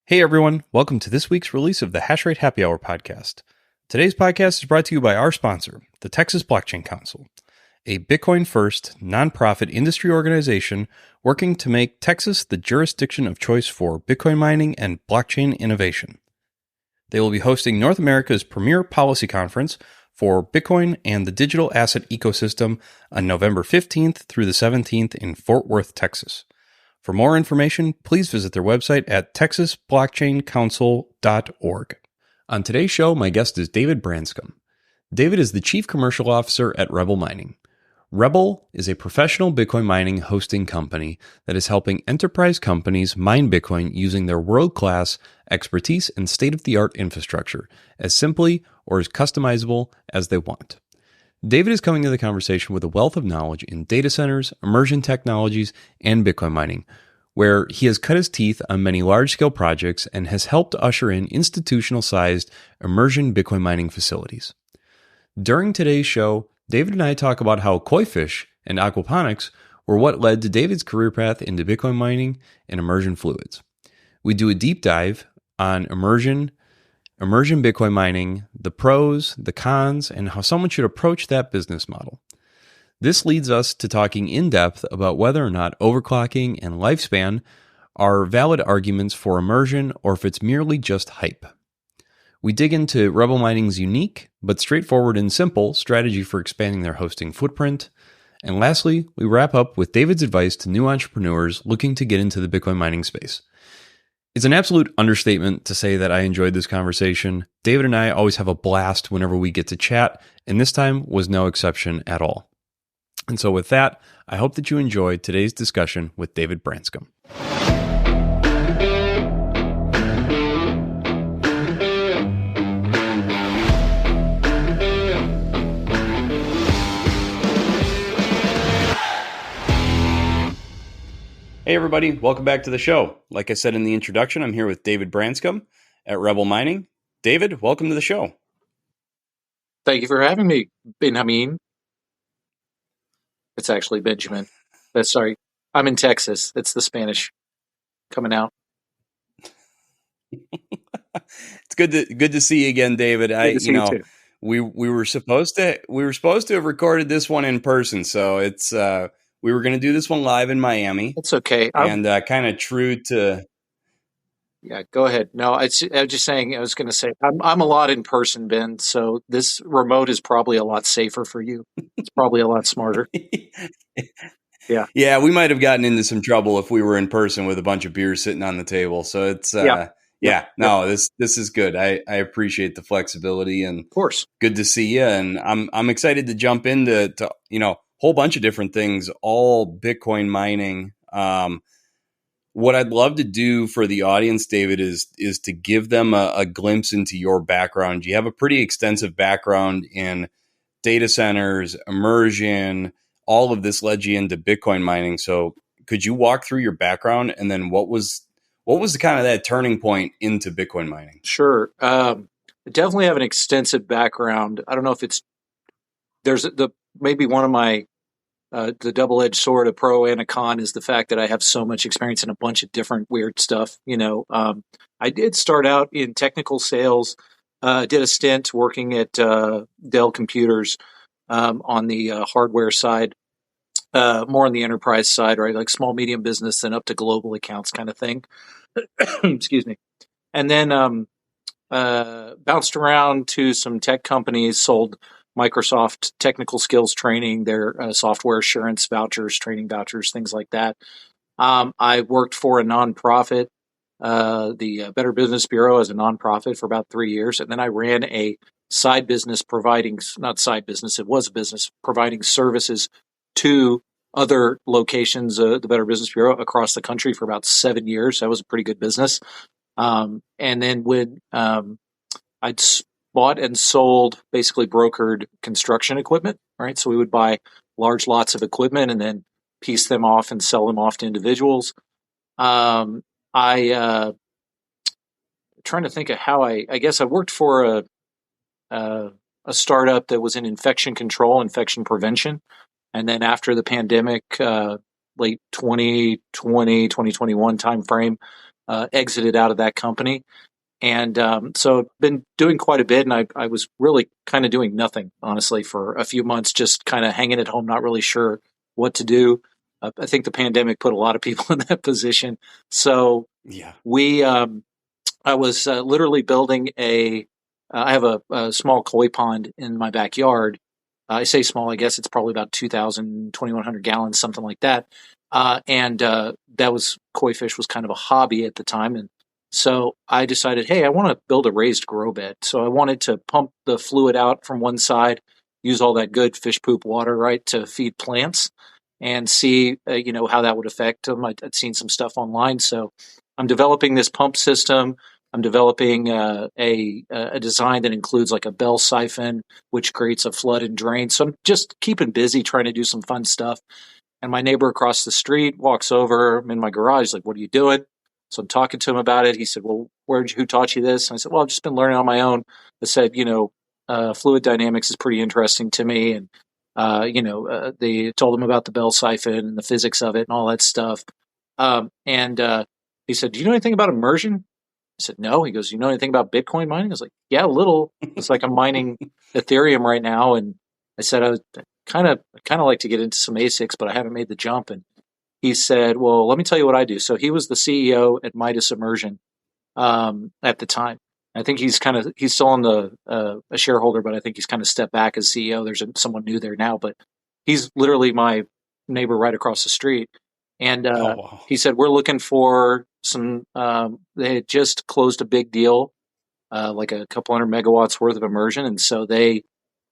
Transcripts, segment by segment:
Hey everyone, welcome to this week's release of the Hashrate Happy Hour podcast. Today's podcast is brought to you by our sponsor, the Texas Blockchain Council, a Bitcoin-first, nonprofit industry organization working to make Texas the jurisdiction of choice for Bitcoin mining and blockchain innovation. They will be hosting North America's premier policy conference for Bitcoin and the digital asset ecosystem on November 15th through the 17th in Fort Worth, Texas. For more information, please visit their website at texasblockchaincouncil.org. On today's show, my guest is David Branscum. David is the Chief Commercial Officer at Rebel Mining. Rebel is a professional Bitcoin mining hosting company that is helping enterprise companies mine Bitcoin using their world-class expertise and state-of-the-art infrastructure, as simply or as customizable as they want. David is coming to the conversation with a wealth of knowledge in data centers, immersion technologies, and Bitcoin mining, where he has cut his teeth on many large-scale projects and has helped usher in institutional-sized immersion Bitcoin mining facilities. During today's show, David and I talk about how koi fish and aquaponics were what led to David's career path into Bitcoin mining and immersion fluids. We do a deep dive on immersion Bitcoin mining, the pros, the cons, and how someone should approach that business model. This leads us to talking in depth about whether or not overclocking and lifespan are valid arguments for immersion or if it's merely just hype. We dig into Rebel Mining's unique, but straightforward and simple strategy for expanding their hosting footprint. And lastly, we wrap up with David's advice to new entrepreneurs looking to get into the Bitcoin mining space. It's an absolute understatement to say that I enjoyed this conversation. David and I always have a blast whenever we get to chat, and this time was no exception at all. And so with that, I hope that you enjoyed today's discussion with David Branscum. Hey everybody, welcome back to the show. Like I said in the introduction, I'm here with David Branscum at Rebel Mining. David, welcome to the show. Thank you for having me, Benjamin. It's actually Benjamin. Sorry, I'm in Texas. It's the Spanish coming out. It's good to see you again, David. We were supposed to have recorded this one in person, so it's we were going to do this one live in Miami. It's okay. And kind of true to. Yeah, go ahead. No, I was just saying. I was going to say I'm a lot in person, Ben. So this remote is probably a lot safer for you. It's probably a lot smarter. Yeah, we might have gotten into some trouble if we were in person with a bunch of beers sitting on the table. So it's this is good. I appreciate the flexibility, and of course, good to see you. And I'm excited to jump into whole bunch of different things, all Bitcoin mining. What I'd love to do for the audience, David, is to give them a glimpse into your background. You have a pretty extensive background in data centers, immersion. All of this led you into Bitcoin mining. So could you walk through your background, and then what was the kind of that turning point into Bitcoin mining? Sure. I definitely have an extensive background. I don't know if maybe one of my the double-edged sword, a pro and a con, is the fact that I have so much experience in a bunch of different weird stuff. I did start out in technical sales, did a stint working at Dell Computers on the hardware side, more on the enterprise side, right? Like small, medium business and up to global accounts kind of thing. Excuse me. And then bounced around to some tech companies, sold Microsoft technical skills training, their software assurance vouchers, training vouchers, things like that. I worked for a nonprofit, the Better Business Bureau, as a nonprofit for about 3 years. And then I ran a side business providing services to other locations, the Better Business Bureau, across the country for about 7 years. That was a pretty good business. And then when I'd bought and sold, basically brokered construction equipment, right? So we would buy large lots of equipment and then piece them off and sell them off to individuals. Trying to think of how I guess I worked for a startup that was in infection control, infection prevention. And then after the pandemic, late 2020, 2021 timeframe, exited out of that company. And so I've been doing quite a bit, and I was really kind of doing nothing, honestly, for a few months, just kind of hanging at home, not really sure what to do. I think the pandemic put a lot of people in that position. So Yeah. we, I was literally building I have a small koi pond in my backyard. I say small, I guess it's probably about 2,000, 2,100 gallons, something like that. And that was koi fish was kind of a hobby at the time. And so I decided, hey, I want to build a raised grow bed. So I wanted to pump the fluid out from one side, use all that good fish poop water, right, to feed plants and see, how that would affect them. I'd seen some stuff online. So I'm developing this pump system. I'm developing a design that includes like a bell siphon, which creates a flood and drain. So I'm just keeping busy trying to do some fun stuff. And my neighbor across the street walks over. I'm in my garage. He's like, "What are you doing?" So I'm talking to him about it. He said, "Well, who taught you this?" And I said, "Well, I've just been learning on my own." I said, fluid dynamics is pretty interesting to me. And, they told him about the bell siphon and the physics of it and all that stuff. And he said, "Do you know anything about immersion?" I said, "No." He goes, "You know anything about Bitcoin mining?" I was like, "Yeah, a little." It's like I'm mining Ethereum right now. And I said, I kind of like to get into some ASICs, but I haven't made the jump. And he said, "Well, let me tell you what I do." So he was the CEO at Midas Immersion at the time. I think he's still on a shareholder, but I think he's kind of stepped back as CEO. There's someone new there now, but he's literally my neighbor right across the street. And Oh, wow. he said, "We're looking for some." They had just closed a big deal, like a couple hundred megawatts worth of immersion, and so they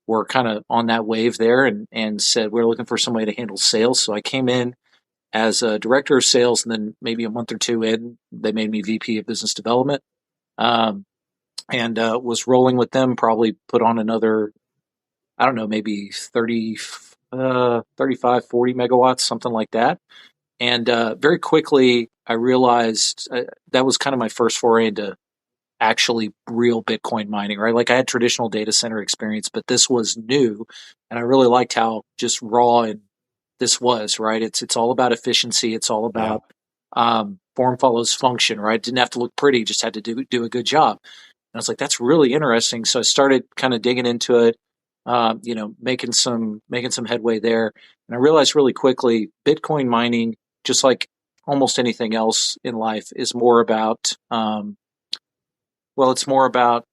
were kind of on that wave there, and said, "We're looking for somebody to handle sales." So I came in as a director of sales, and then maybe a month or two in, they made me VP of business development. Um, and was rolling with them, probably put on another, I don't know, maybe 30, 35, 40 megawatts, something like that. And very quickly, I realized that was kind of my first foray into actually real Bitcoin mining, right? Like I had traditional data center experience, but this was new. And I really liked how just raw and this was, right? It's all about efficiency. It's all Yeah. about form follows function, right? Didn't have to look pretty, just had to do a good job. And I was like, that's really interesting. So I started kind of digging into it, making some headway there. And I realized really quickly, Bitcoin mining, just like almost anything else in life, is more about it's more about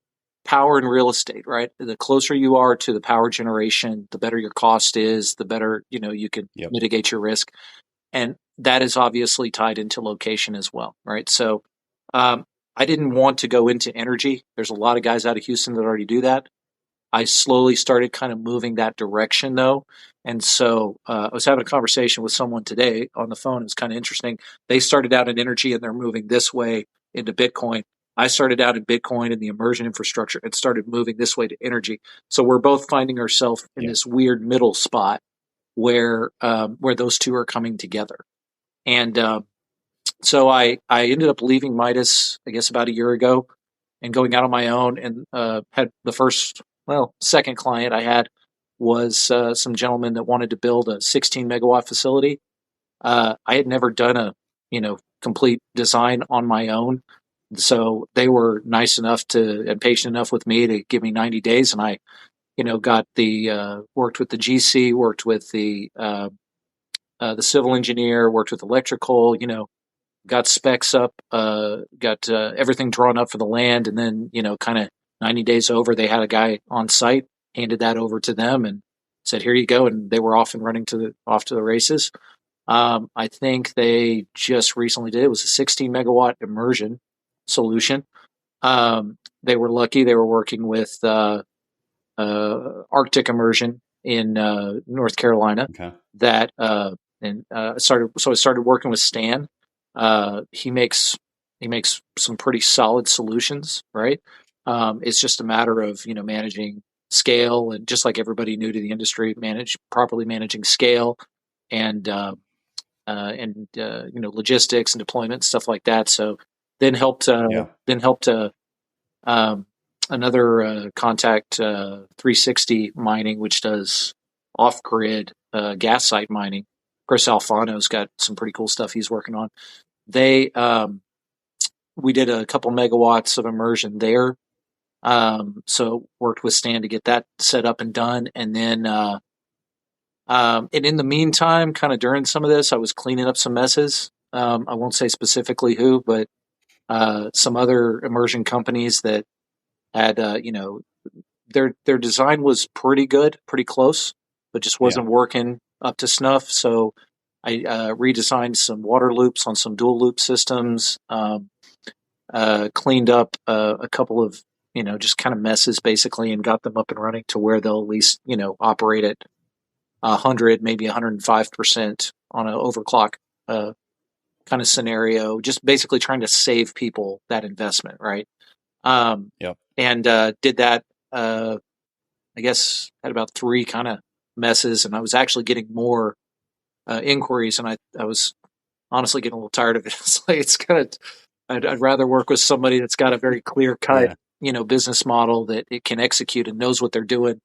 power and real estate, right? The closer you are to the power generation, the better your cost is, the better you can Yep. mitigate your risk, and that is obviously tied into location as well, right? So um, I didn't want to go into energy. There's a lot of guys out of Houston that already do that. I slowly started kind of moving that direction though. And so I was having a conversation with someone today on the phone. It was kind of interesting. They started out in energy and they're moving this way into Bitcoin. I started out in Bitcoin and the immersion infrastructure and started moving this way to energy. So we're both finding ourselves in Yeah. this weird middle spot where those two are coming together. And so I ended up leaving Midas, I guess, about a year ago and going out on my own, and had the second client I had was some gentleman that wanted to build a 16 megawatt facility. I had never done a complete design on my own, so they were nice enough to and patient enough with me to give me 90 days, and I got the worked with the GC, worked with the civil engineer, worked with electrical, got specs up, got everything drawn up for the land, and then kind of 90 days over, they had a guy on site, handed that over to them, and said, "Here you go," and they were off and running off to the races. I think they just recently did. It was a 16 megawatt immersion solution. They were lucky; they were working with Arctic Immersion in North Carolina. Okay. That and started. So I started working with Stan. He makes some pretty solid solutions, right? It's just a matter of managing scale, and just like everybody new to the industry, properly managing scale and logistics and deployment stuff like that. So then helped Yeah. um, another contact 360 mining, which does off grid gas site mining. Chris Alfano's got some pretty cool stuff he's working on. They we did a couple megawatts of immersion there. So worked with Stan to get that set up and done. And then, and in the meantime, kind of during some of this, I was cleaning up some messes. I won't say specifically who, but some other immersion companies that had, their design was pretty good, pretty close, but just Yeah. wasn't working up to snuff. So I redesigned some water loops on some dual loop systems, cleaned up a couple of just kind of messes basically, and got them up and running to where they'll at least operate at 100, maybe 105% on an overclock kind of scenario. Just basically trying to save people that investment, right? Yep. And did that. I guess had about 3 kind of messes, and I was actually getting more inquiries, and I was honestly getting a little tired of it. It's kind of I'd rather work with somebody that's got a very clear cut Yeah. business model that it can execute and knows what they're doing.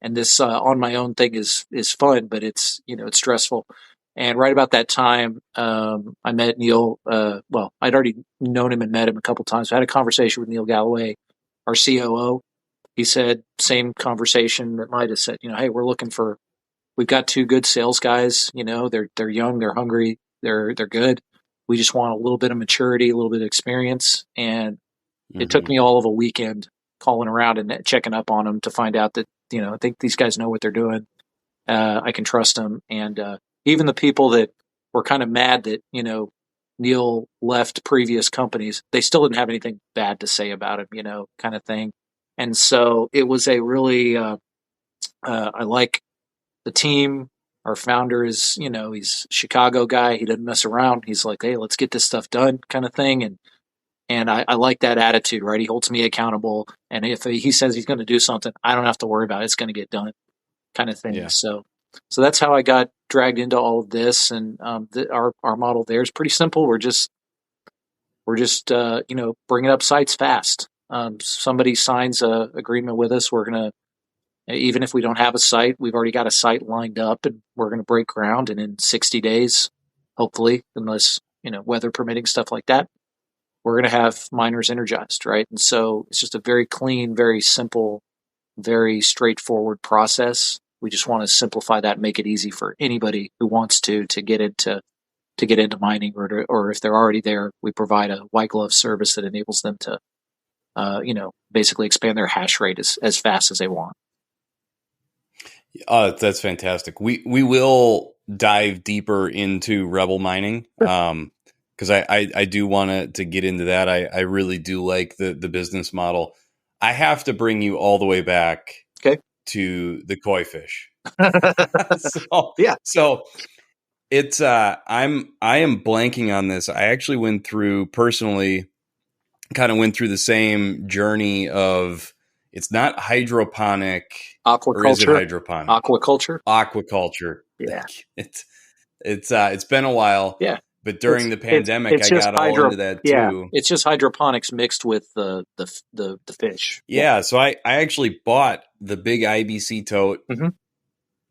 And this on my own thing is fun, but it's it's stressful. And right about that time, I met Neil. Well, I'd already known him and met him a couple times. I had a conversation with Neil Galloway, our COO. He said same conversation that Midas said. Hey, we've got 2 good sales guys. They're young, they're hungry, they're good. We just want a little bit of maturity, a little bit of experience. And it took Mm-hmm. me all of a weekend calling around and checking up on them to find out that, I think these guys know what they're doing. I can trust them. And even the people that were kind of mad that, Neil left previous companies, they still didn't have anything bad to say about him, kind of thing. And so it was a really, I like the team. Our founder is, he's a Chicago guy. He doesn't mess around. He's like, hey, let's get this stuff done, kind of thing. And I like that attitude, right? He holds me accountable. And if he says he's going to do something, I don't have to worry about it. It's going to get done, kind of thing. Yeah. So that's how I got dragged into all of this. And our model there is pretty simple. We're just bringing up sites fast. Somebody signs a agreement with us, we're going to, even if we don't have a site, we've already got a site lined up, and we're going to break ground. And in 60 days, hopefully, unless, weather permitting, stuff like that, we're going to have miners energized, right? And so it's just a very clean, very simple, very straightforward process. We just want to simplify that and make it easy for anybody who wants to get into mining, or if they're already there, we provide a white glove service that enables them to, basically expand their hash rate as fast as they want. That's fantastic. We will dive deeper into Rebel mining because I do want to get into that. I really do like the business model. I have to bring you all the way back to the koi fish. Yeah. So it's I am blanking on this. I actually went through the same journey of, it's not hydroponic. Aquaculture. Or is it hydroponic? Aquaculture. Yeah. It's been a while. Yeah. But during the pandemic, I got all into that too. It's just hydroponics mixed with the fish. Yeah. So I actually bought the big IBC tote,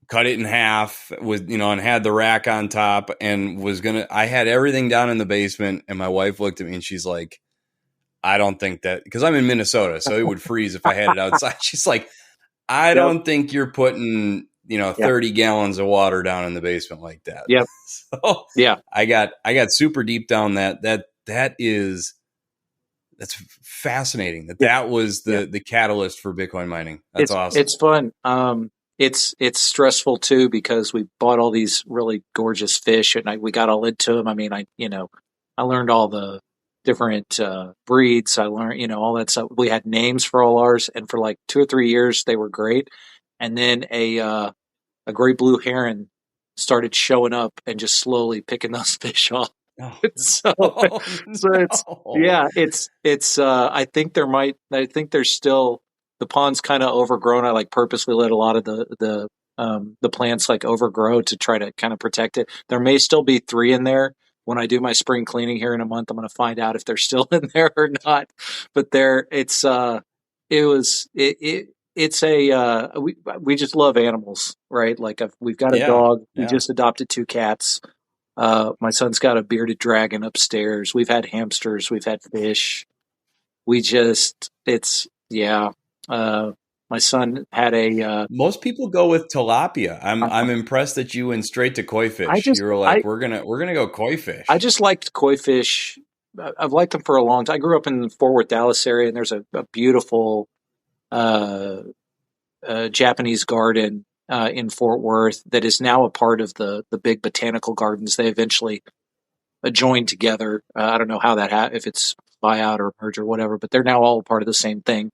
cut it in half, and had the rack on top, and I had everything down in the basement, and my wife looked at me and she's like, I don't think that, because I'm in Minnesota, so it would freeze if I had it outside. She's like, I don't think you're putting, 30 gallons of water down in the basement like that. Yep. So yeah, I got super deep down that's fascinating. That was the catalyst for Bitcoin mining. That's awesome. It's fun. It's stressful too, because we bought all these really gorgeous fish, and we got all into them. I mean, I learned all the different breeds. I learned, all that stuff. We had names for all ours, and for like 2 or 3 years, they were great. And then a great blue heron started showing up and just slowly picking those fish off. Oh. It's I think there's still, the pond's kind of overgrown. I like purposely let a lot of the plants like overgrow to try to kind of protect it. There may still be 3 in there. When I do my spring cleaning here in a month, I'm going to find out if they're still in there or not. But we just love animals, right? Like we've got a dog. We just adopted 2 cats. My son's got a bearded dragon upstairs. We've had hamsters. We've had fish. It's, yeah. Uh, my son had Most people go with tilapia. uh, I'm impressed that you went straight to koi I fish. just, You were like, we're gonna go koi I fish. just liked koi fish. I've liked them for a long time. I grew up in the Fort Worth, Dallas area, and there's a beautiful uh, Japanese garden in Fort Worth that is now a part of the big botanical gardens. They eventually joined together. I don't know how if it's buyout or merger or whatever, but they're now all part of the same thing.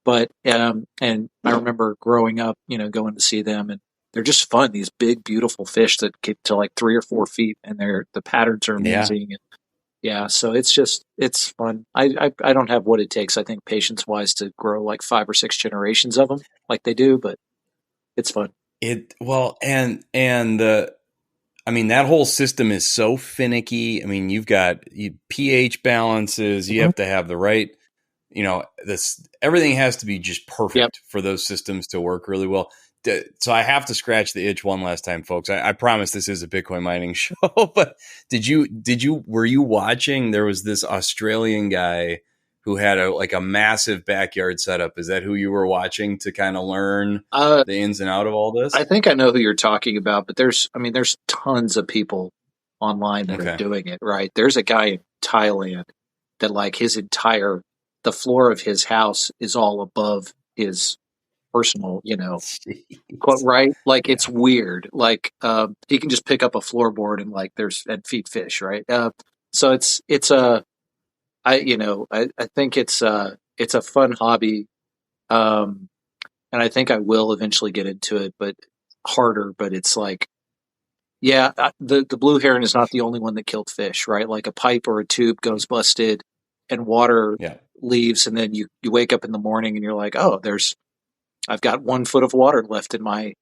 But and I remember growing up, going to see them, and they're just fun. These big, beautiful fish that get to like 3 or 4 feet, and the patterns are Yeah. amazing. And yeah, so it's fun. I don't have what it takes, I think, patience wise, to grow like 5 or 6 generations of them like they do, but it's fun. I mean, that whole system is so finicky. I mean, you've got pH balances. You Mhm. have to have the right, this everything has to be just Yep. perfect for those systems to work really well. So I have to scratch the itch one last time, folks. I promise this is a Bitcoin mining show, but were you watching? There was this Australian guy who had a massive backyard setup. Is that who you were watching to kind of learn Uh, the ins and out of all this? I think I know who you're talking about, but there's tons of people online that are Okay. doing it, right? There's a guy in Thailand that like the floor of his house is all above his personal, quote, Jeez. right? Like Yeah. it's weird. Like he can just pick up a floorboard and like and feed fish, right? So it's a I think it's a fun hobby. Um, and I think I will eventually get into it, but harder. But it's like, yeah, the blue heron is not the only one that killed fish, right? Like a pipe or a tube goes busted, and water Yeah. leaves, and then you wake up in the morning and you're like, oh, I've got 1 foot of water left in my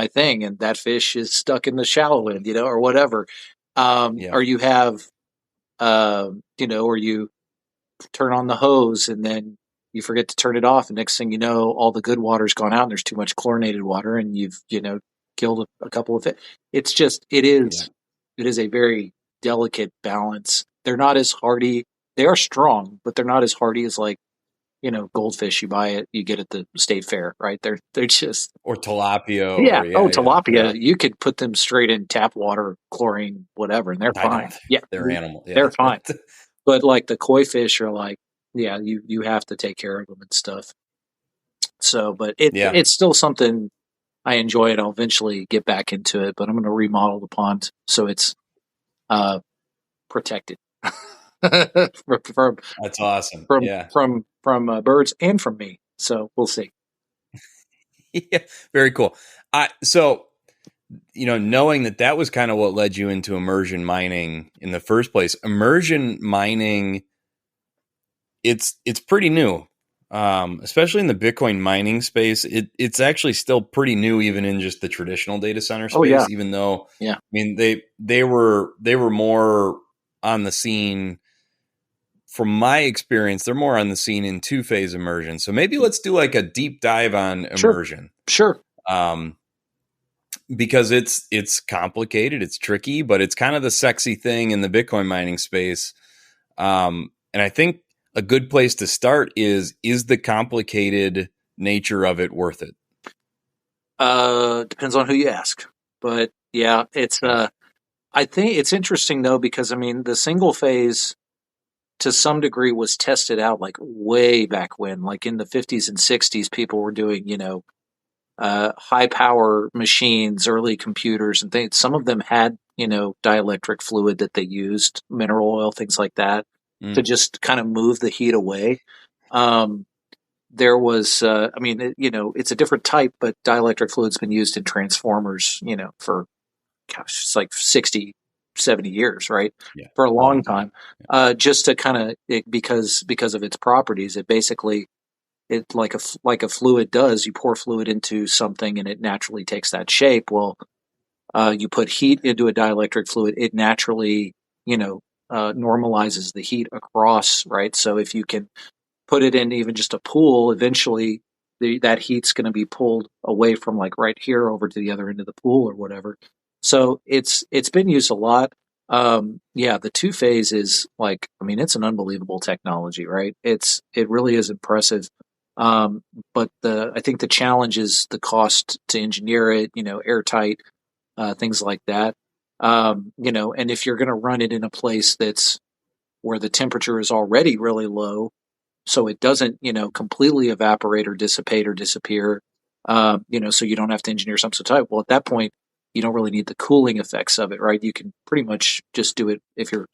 thing, and that fish is stuck in the shallow end, or whatever. Yeah. Or you have, or you turn on the hose and then you forget to turn it off, and next thing you know, all the good water's gone out and there's too much chlorinated water, and you've killed a couple of it. It's just Yeah. it is a very delicate balance. They're not as hardy. They are strong, but they're not as hardy as like goldfish you get at the state fair, right? They're just, Or tilapia yeah. or Oh, yeah. tilapia, you could put them straight in tap water, chlorine, whatever, and they're I know fine. Yeah, they're animal. Yeah. they're fine. But like the koi fish are like, yeah, you have to take care of them and stuff. So, but Yeah. it's still something I enjoy, and I'll eventually get back into it. But I'm going to remodel the pond so it's uh, protected from That's awesome. from Yeah. birds and from me. So we'll see. Yeah. Very cool. So, knowing that was kind of what led you into immersion mining in the first place. Immersion mining, it's pretty new. Especially in the Bitcoin mining space, it's actually still pretty new, even in just the traditional data center Oh yeah, space. Even though, yeah, I mean, they were more on the scene. From my experience, they're more on the scene in two-phase immersion. So maybe let's do like a deep dive on sure, immersion, sure. um, because it's complicated, it's tricky, but it's kind of the sexy thing in the Bitcoin mining space. And I think a good place to start is the complicated nature of it worth it? Depends on who you ask, but yeah, it's Okay. I think it's interesting though because I mean the single phase to some degree was tested out like way back when, like in the 50s and 60s, people were doing high power machines, early computers, and things. Some of them had dielectric fluid that they used, mineral oil, things like that, to Mm, just kind of move the heat away. Um, there was, I mean, it's a different type, but dielectric fluid's been used in transformers, for gosh, it's like 60, 70 years, right? yeah, For a long long time. time. Just to kind of, because of its properties, it basically, it like a fluid does, you pour fluid into something and it naturally takes that shape. Well, you put heat into a dielectric fluid, it naturally, normalizes the heat across, right? So if you can put it in even just a pool, eventually that heat's going to be pulled away from like right here over to the other end of the pool or whatever. So it's been used a lot. Yeah, the two phase is like, I mean, it's an unbelievable technology, right? It really is impressive. Um, but I think the challenge is the cost to engineer it, airtight, things like that. And if you're going to run it in a place that's where the temperature is already really low, so it doesn't, completely evaporate or dissipate or disappear, so you don't have to engineer something so tight. Well, at that point, you don't really need the cooling effects of it, right? You can pretty much just do it if you're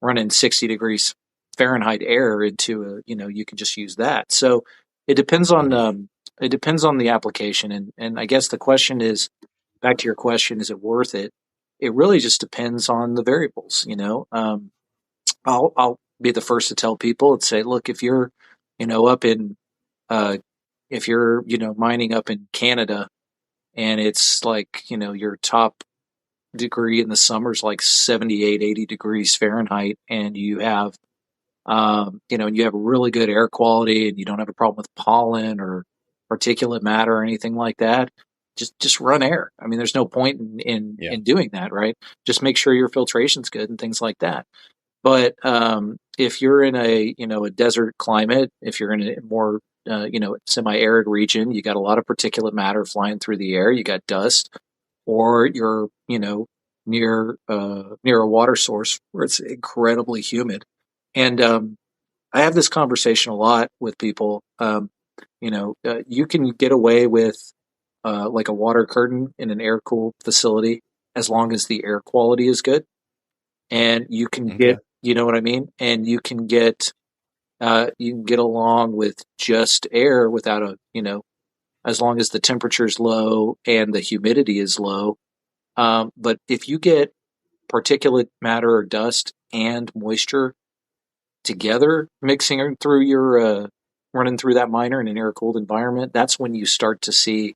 running 60 degrees Fahrenheit air into you can just use that. So it depends on Mhm. the application, and I guess the question is, back to your question, is it worth it? It really just depends on the variables. I'll be the first to tell people and say, look, if you're, up in, uh, if you're, mining up in Canada and it's like, your top degree in the summer is like 78, 80 degrees Fahrenheit, and you have, and you have really good air quality and you don't have a problem with pollen or particulate matter or anything like that. Just run air. I mean, there's no point Yeah. in doing that, right? Just make sure your filtration's good and things like that. But if you're in a desert climate, if you're in a more semi-arid region, you got a lot of particulate matter flying through the air. You got dust, or you're near a water source where it's incredibly humid. And I have this conversation a lot with people. You can get away with like a water curtain in an air cooled facility as long as the air quality is good, and you can Okay. get, you know what I mean, and you can get along with just air without as long as the temperature is low and the humidity is low. But if you get particulate matter or dust and moisture together mixing through your running through that miner in an air cooled environment, that's when you start to see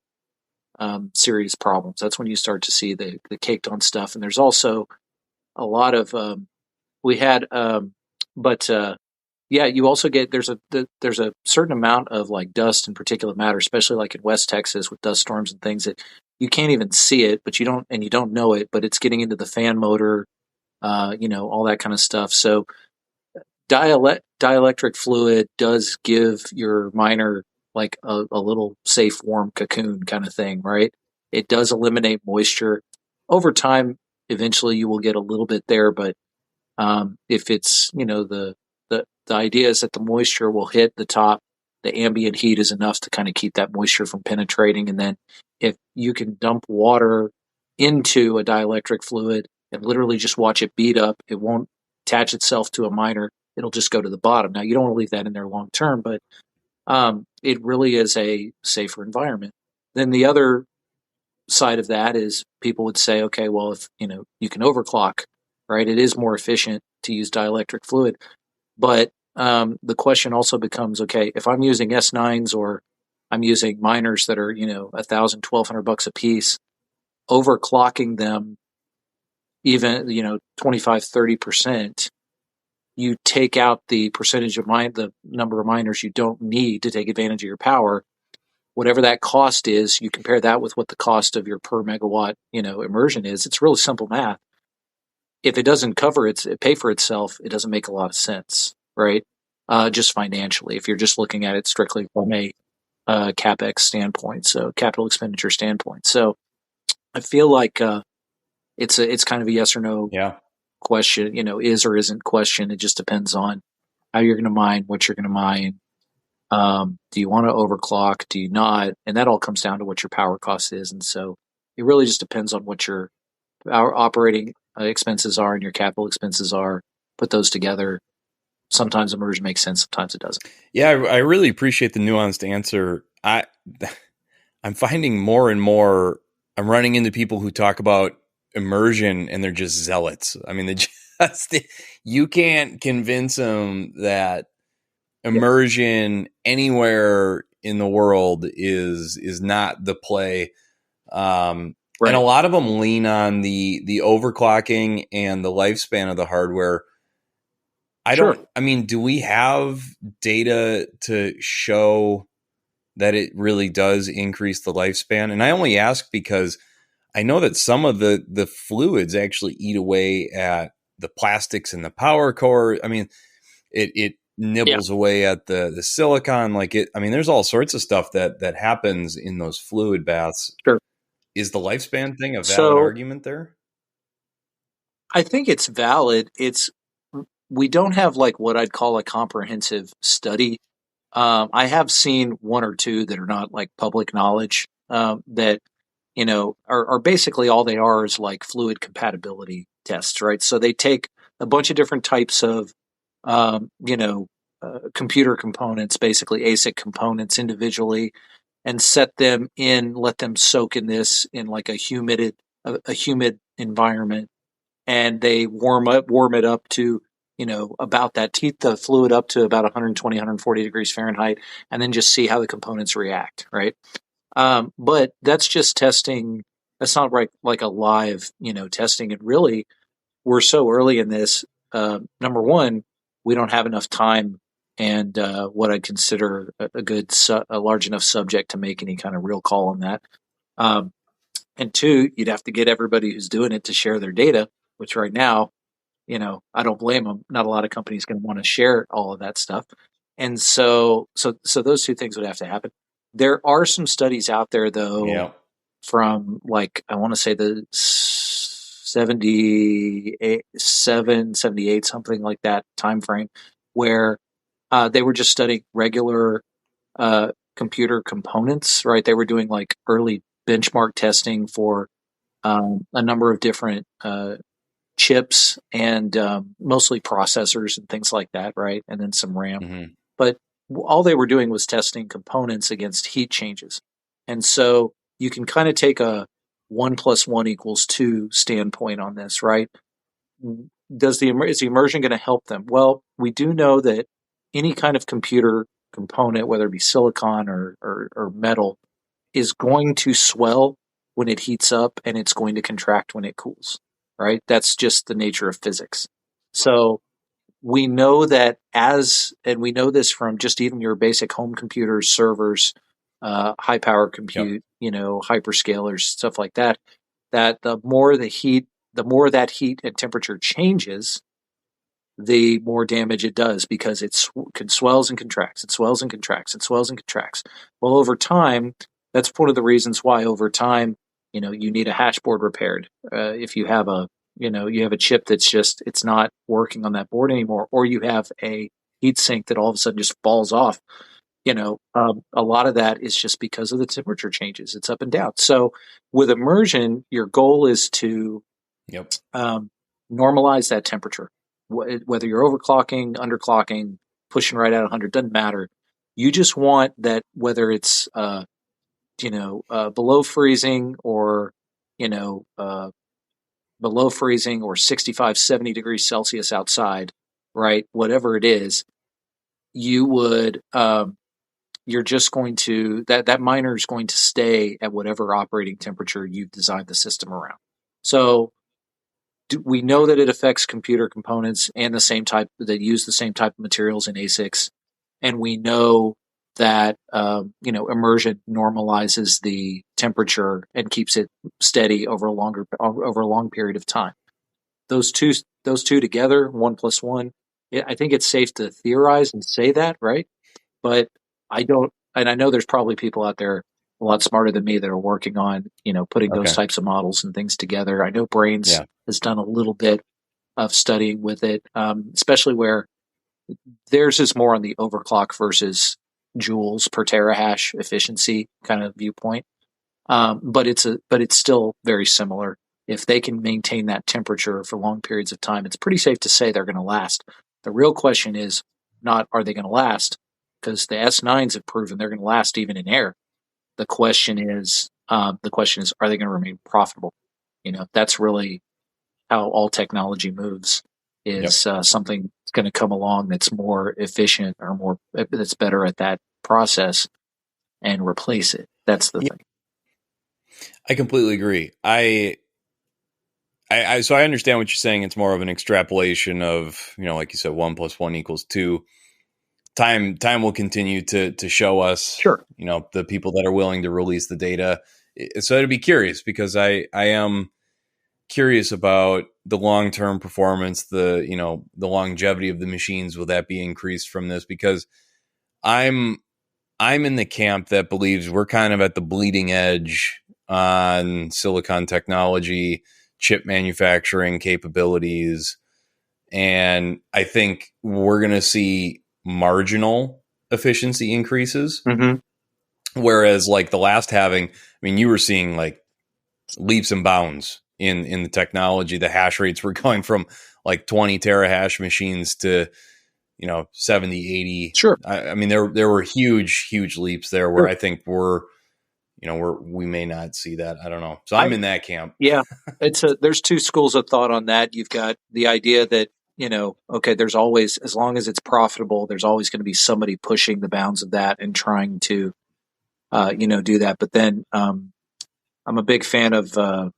serious problems. That's when you start to see the caked on stuff. And there's also a lot of we had but yeah, you also get, there's a certain amount of like dust and particulate matter, especially like in West Texas with dust storms and things, that you can't even see it, but you don't know it, but it's getting into the fan motor, all that kind of stuff. So dielectric fluid does give your miner like a little safe, warm cocoon kind of thing, right? It does eliminate moisture. Over time, eventually you will get a little bit there, but if it's, the idea is that the moisture will hit the top, the ambient heat is enough to kind of keep that moisture from penetrating. And then if you can dump water into a dielectric fluid and literally just watch it beat up, it won't attach itself to a miner. It'll just go to the bottom. Now, you don't want to leave that in there long term, but it really is a safer environment. Then the other side of that is people would say, okay, well, if you can overclock, right? It is more efficient to use dielectric fluid, but the question also becomes, okay, if I'm using S9s or I'm using miners that are 1,000, 1,200 bucks a piece, overclocking them even 25, 30%, you take out the percentage of the number of miners you don't need to take advantage of your power. Whatever that cost is, you compare that with what the cost of your per megawatt, immersion is. It's really simple math. If it doesn't pay for itself, it doesn't make a lot of sense, right? Just financially, if you're just looking at it strictly from a capex standpoint, so capital expenditure standpoint. So I feel like it's kind of a yes or no Yeah. question, is or isn't question. It just depends on how you're going to mine, what you're going to mine. Do you want to overclock? Do you not? And that all comes down to what your power cost is. And so it really just depends on what your operating expenses are and your capital expenses are. Put those together. Sometimes immersion makes sense. Sometimes it doesn't. Yeah, I really appreciate the nuanced answer. I'm finding more and more I'm running into people who talk about immersion and they're just zealots. I mean, they just you can't convince them that Yep. immersion anywhere in the world is not the play. And a Right. lot of them lean on the overclocking and the lifespan of the hardware. Sure. I mean, do we have data to show that it really does increase the lifespan? And I only ask because I know that some of the fluids actually eat away at the plastics in the power core. I mean, it Yeah, nibbles away at the silicon. Like it, I mean, there's all sorts of stuff that happens in those fluid baths. sure. Is the lifespan thing a valid So argument there? I think it's valid. We don't have like what I'd call a comprehensive study. I have seen one or two that are not like public knowledge, that are basically all they are is like fluid compatibility tests, right? So they take a bunch of different types of um, you know computer components, basically ASIC components individually, and set them in, let them soak in this in like a humid environment, and they warm it up to about that, heat the fluid up to about 120 140 degrees Fahrenheit, and then just see how the components react, right? But that's just testing. That's not like a live testing. And really, we're so early in this. Number one, we don't have enough time and what I'd consider a large enough subject to make any kind of real call on that. um, and two, you'd have to get everybody who's doing it to share their data, which right now, I don't blame them. Not a lot of companies going to want to share all of that stuff. And so those two things would have to happen. There are some studies out there though, Yeah. from like, I want to say the 78, something like that time frame, where they were just studying regular computer components, right? They were doing like early benchmark testing for a number of different chips and mostly processors and things like that, right? And then some RAM. Hmm. But all they were doing was testing components against heat changes. And so you can kind of take a 1 + 1 = 2 standpoint on this, right? Is the immersion going to help them? Well, we do know that any kind of computer component, whether it be silicon or metal, is going to swell when it heats up, and it's going to contract when it cools, right? That's just the nature of physics. So we know that and we know this from just even your basic home computers, servers, high power Yep. compute, hyperscalers, stuff like that, that the more that heat and temperature changes, the more damage it does, because swells and contracts, it swells and contracts, it swells and contracts. Well, over time, that's one of the reasons why over time, you need a hash board repaired. If you have you have a chip that's just, it's not working on that board anymore, or you have a heat sink that all of a sudden just falls off. A lot of that is just because of the temperature changes. It's up and down. So with immersion, your goal is to Yep. um, normalize that temperature. Whether you're overclocking, underclocking, pushing right at 100, doesn't matter. You just want that, whether it's below freezing, or you know uh, below freezing, or 65, 70 degrees Celsius outside, right? Whatever it is, you would you're just going to, that miner is going to stay at whatever operating temperature you've designed the system around. So we know that it affects computer components and the same type that use the same type of materials in ASICs, and we know that immersion normalizes the temperature and keeps it steady over a long period of time. Those two those two together, 1 + 1. I think it's safe to theorize and say that, right? But I don't, and I know there's probably people out there a lot smarter than me that are working on, putting those Okay. types of models and things together. I know Brains Yeah. has done a little bit of studying with it, especially where theirs is more on the overclock versus joules per terahash efficiency kind of viewpoint. But it's still very similar. If they can maintain that temperature for long periods of time, it's pretty safe to say they're going to last. The real question is not, are they going to last? Because the S9s have proven they're going to last even in air. The question is, are they going to remain profitable? That's really how all technology moves. Yep. Is something going to come along that's more efficient, or that's better at that process, and replace it? That's the Yeah, thing. I completely agree. So I understand what you're saying. It's more of an extrapolation of, like you said, 1 + 1 = 2. Time will continue to show us, Sure. the people that are willing to release the data. So I'd be curious, because I am curious about the long-term performance, the longevity of the machines. Will that be increased from this? Because I'm in the camp that believes we're kind of at the bleeding edge on silicon technology, chip manufacturing capabilities, and I think we're going to see marginal efficiency increases. Mm-hmm. Whereas like the last halving, I mean, you were seeing like leaps and bounds in the technology. The hash rates were going from like 20 terahash machines to 70, 80. Sure. I mean, there were huge leaps there where Sure. I think we may not see that. I don't know. So I I'm in that camp. Yeah, there's two schools of thought on that. You've got the idea that, okay, there's always, as long as it's profitable, there's always going to be somebody pushing the bounds of that and trying to, do that. But then I'm a big fan of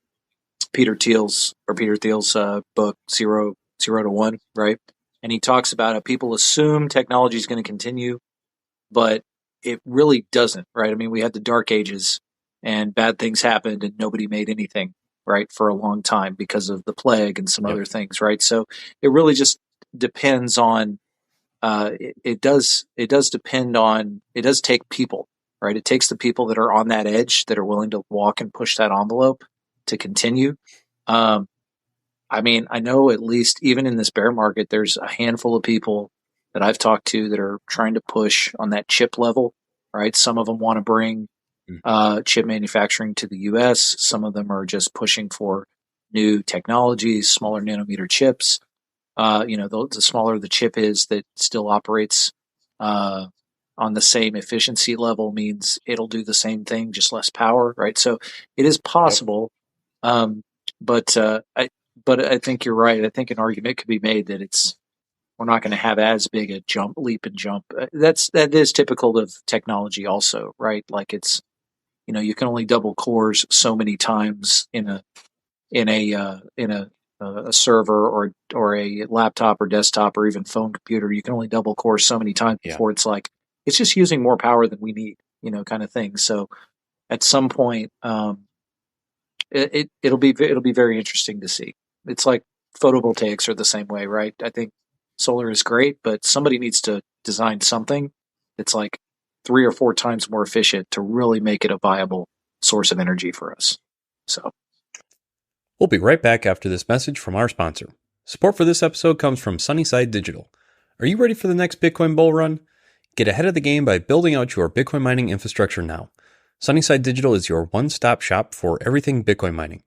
Peter Thiel's book Zero to One, right? And he talks about how people assume technology is going to continue, but it really doesn't, right? I mean, we had the dark ages and bad things happened and nobody made anything, right, for a long time because of the plague and some Yep. other things, right? So it really just depends on, it does depend on, it does take people, right? It takes the people that are on that edge that are willing to walk and push that envelope to continue. Um, I mean, I know at least even in this bear market, there's a handful of people that I've talked to that are trying to push on that chip level, right? Some of them want to bring chip manufacturing to the US. Some of them are just pushing for new technologies, smaller nanometer chips. The smaller the chip is that still operates on the same efficiency level means it'll do the same thing, just less power, right? So it is Yep. possible. Um, but I think you're right. I think an argument could be made that we're not going to have as big a leap and jump. That is typical of technology, also, right? Like you can only double cores so many times in a server or a laptop or desktop or even phone computer. You can only double core so many times Yeah. before it's just using more power than we need, kind of thing. So at some point, it'll be very interesting to see. It's like photovoltaics are the same way, right? I think solar is great, but somebody needs to design something that's like 3 or 4 times more efficient to really make it a viable source of energy for us. So We'll be right back after this message from our sponsor. Support for this episode comes from Sunnyside Digital. Are you ready for the next Bitcoin bull run? Get ahead of the game by building out your Bitcoin mining infrastructure now. Sunnyside Digital is your one-stop shop for everything Bitcoin mining,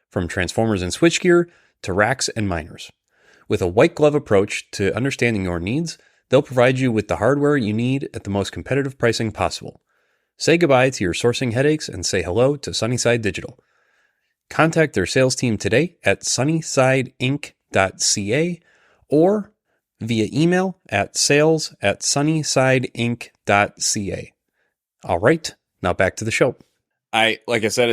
from transformers and switchgear to racks and miners. With a white glove approach to understanding your needs, they'll provide you with the hardware you need at the most competitive pricing possible. Say goodbye to your sourcing headaches and say hello to Sunnyside Digital. Contact their sales team today at sunnysideinc.ca or via email at sales@sunnysideinc.ca. All right, now back to the show. Like I said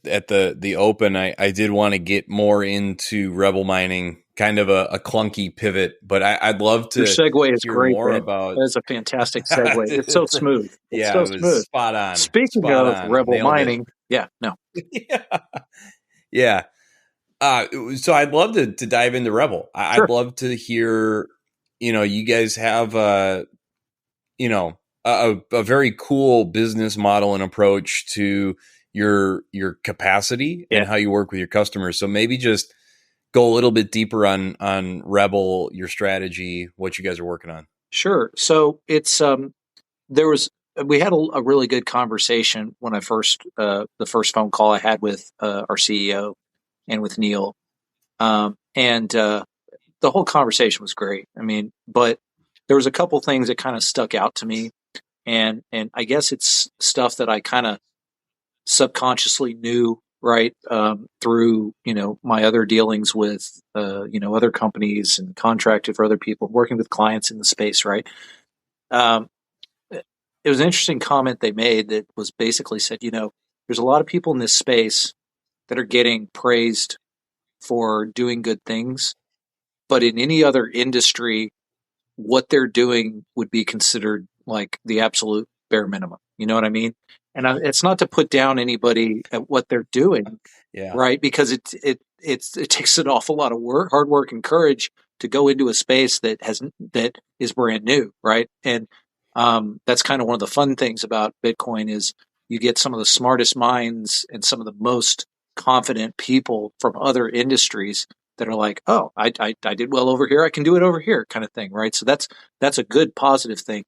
at the open, I did want to get more into Rebel mining, kind of a clunky pivot, but I'd love to your segue is hear great, more Ben. about. That's a fantastic segue. It's so smooth. It's Yeah, so it was smooth. spot on. Speaking Spot of on. Rebel Nailed it. mining, yeah, no, Yeah. Yeah. So I'd love to dive into Rebel. sure. I'd love to hear, you guys have a very cool business model and approach to your capacity Yeah. and how you work with your customers. So maybe just go a little bit deeper on Rebel, your strategy, what you guys are working on. Sure. So it's we had a really good conversation when I the first phone call I had with our CEO and with Neil, and the whole conversation was great. I mean, but there was a couple things that kind of stuck out to me, and I guess it's stuff that I kind of subconsciously knew, right, through my other dealings with other companies and contracted for other people, working with clients in the space, right. Um, it was an interesting comment they made that was basically said, there's a lot of people in this space that are getting praised for doing good things, but in any other industry, what they're doing would be considered like the absolute bare minimum. You know what I mean? And it's not to put down anybody at what they're doing, Yeah. right? Because it takes an awful lot of work, hard work, and courage to go into a space that is brand new, right? And that's kind of one of the fun things about Bitcoin is you get some of the smartest minds and some of the most confident people from other industries that are like, oh, I did well over here, I can do it over here, kind of thing, right? So that's a good positive thing.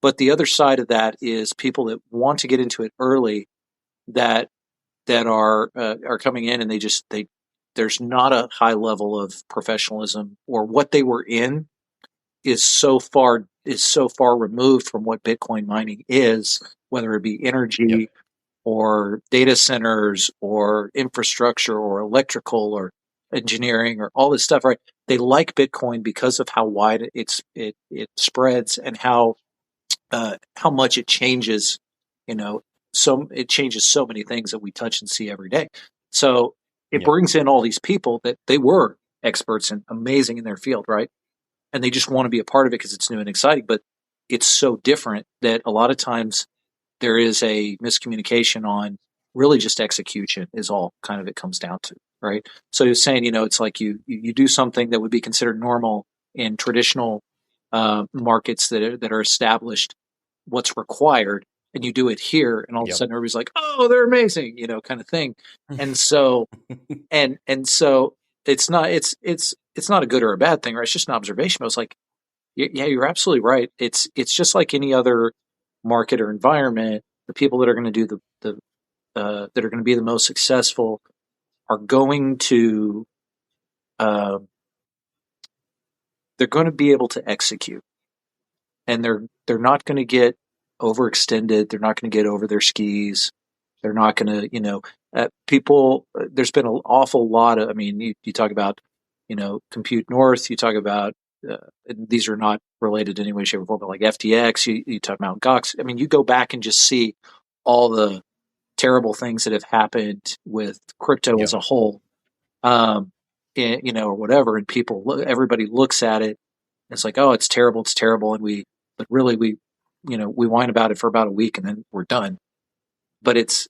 But the other side of that is people that want to get into it early that are coming in and they there's not a high level of professionalism, or what they were in is so far removed from what Bitcoin mining is, whether it be Yep. energy or data centers or infrastructure or electrical or engineering or all this stuff, right? They like Bitcoin because of how wide it spreads and how much it changes, you know, so it changes so many things that we touch and see every day. So it Yep. brings in all these people that they were experts and amazing in their field, right? And they just want to be a part of it because it's new and exciting. But it's so different that a lot of times there is a miscommunication on really just execution is all kind of it comes down to, right? So you're saying, it's like you do something that would be considered normal in traditional markets that are established, what's required, and you do it here, and all of a Yep. sudden everybody's like, oh, they're amazing, kind of thing. And so and so it's not a good or a bad thing, right? It's just an observation. But it's like, yeah, you're absolutely right. It's just like any other market or environment. The people that are going to do the that are going to be the most successful are going to uh, they're going to be able to execute, and they're not going to get overextended. They're not going to get over their skis. They're not going to, people. There's been an awful lot of. I mean, you talk about, Compute North. You talk about. And these are not related in any way, shape, or form, but like FTX. You talk about Gox. I mean, you go back and just see all the terrible things that have happened with crypto as Yep. a whole, or whatever. And everybody looks at it. And it's like, oh, it's terrible, and but really we whine about it for about a week and then we're done. But it's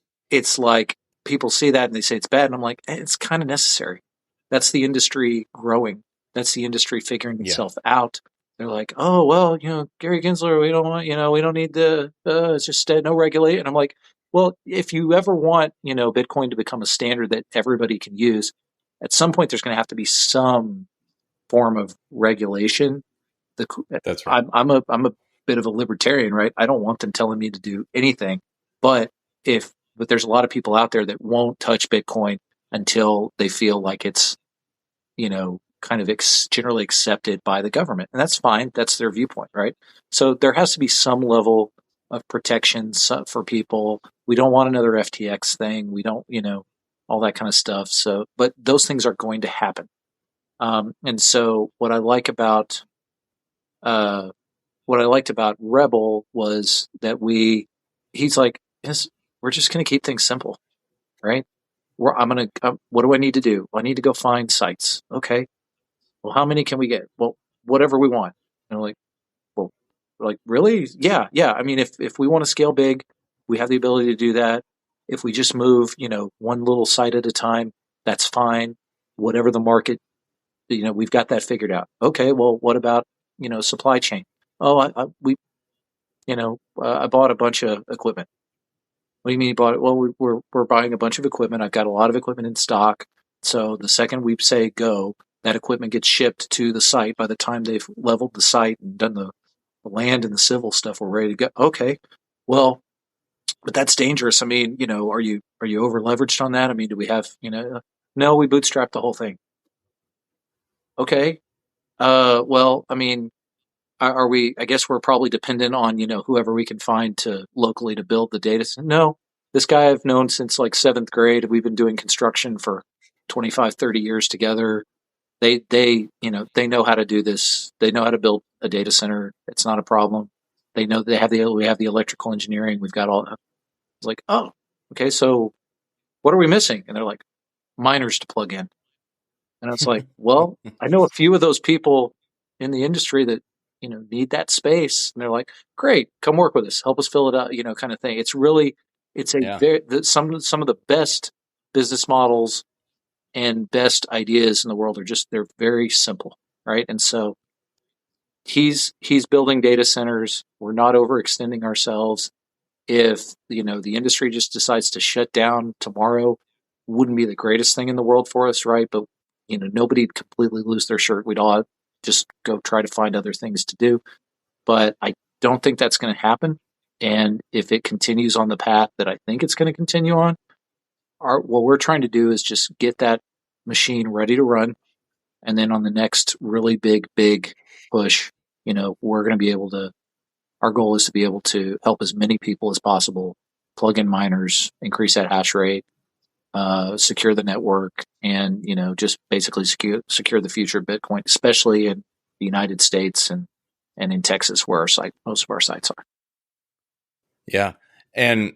like people see that and they say it's bad, and I'm like, it's kind of necessary. That's the industry growing. That's the industry figuring Yeah. itself out. They're like, oh well, Gary Gensler, we don't want, we don't need the it's just no regulate. And I'm like, well, if you ever want, Bitcoin to become a standard that everybody can use, at some point there's going to have to be some form of regulation. the That's right. I'm a bit of a libertarian, right? I don't want them telling me to do anything, but but there's a lot of people out there that won't touch Bitcoin until they feel like it's kind of generally accepted by the government, and that's fine. That's their viewpoint, right? So there has to be some level of protections for people. We don't want another FTX thing. We don't, all that kind of stuff. So, but those things are going to happen. And so uh, what I liked about Rebel was that he's like, yes, we're just going to keep things simple, right? What do I need to do? I need to go find sites. Okay. Well, how many can we get? Well, whatever we want. And I'm like, well, like, really? Yeah. Yeah. I mean, if we want to scale big, we have the ability to do that. If we just move, one little site at a time, that's fine. Whatever the market, we've got that figured out. Okay. Well, what about, supply chain? Oh, I bought a bunch of equipment. What do you mean you bought it? Well, we're buying a bunch of equipment. I've got a lot of equipment in stock. So the second we say go, that equipment gets shipped to the site. By the time they've leveled the site and done the land and the civil stuff, we're ready to go. Okay. Well, but that's dangerous. I mean, are you over leveraged on that? I mean, do we have, no, we bootstrapped the whole thing. Okay. Well, I mean, are we? I guess we're probably dependent on whoever we can find to locally to build the data center. No, this guy I've known since like seventh grade. We've been doing construction for 25, 30 years together. They know how to do this. They know how to build a data center. It's not a problem. They know we have the electrical engineering. We've got all. It's like, oh, okay. So what are we missing? And they're like, miners to plug in. And it's like, well, I know a few of those people in the industry that, need that space. And they're like, great, come work with us, help us fill it out, kind of thing. It's really, it's a Yeah. some of the best business models and best ideas in the world they're very simple, right? And so he's building data centers. We're not overextending ourselves. If the industry just decides to shut down tomorrow, wouldn't be the greatest thing in the world for us, right? But nobody'd completely lose their shirt. We'd all just go try to find other things to do. But I don't think that's going to happen. And if it continues on the path that I think it's going to continue on, what we're trying to do is just get that machine ready to run. And then on the next really big push, we're going to be able to, our goal is to be able to help as many people as possible plug in miners, increase that hash rate, secure the network, and just basically secure the future of Bitcoin, especially in the United States and in Texas, where most of our sites are. Yeah, and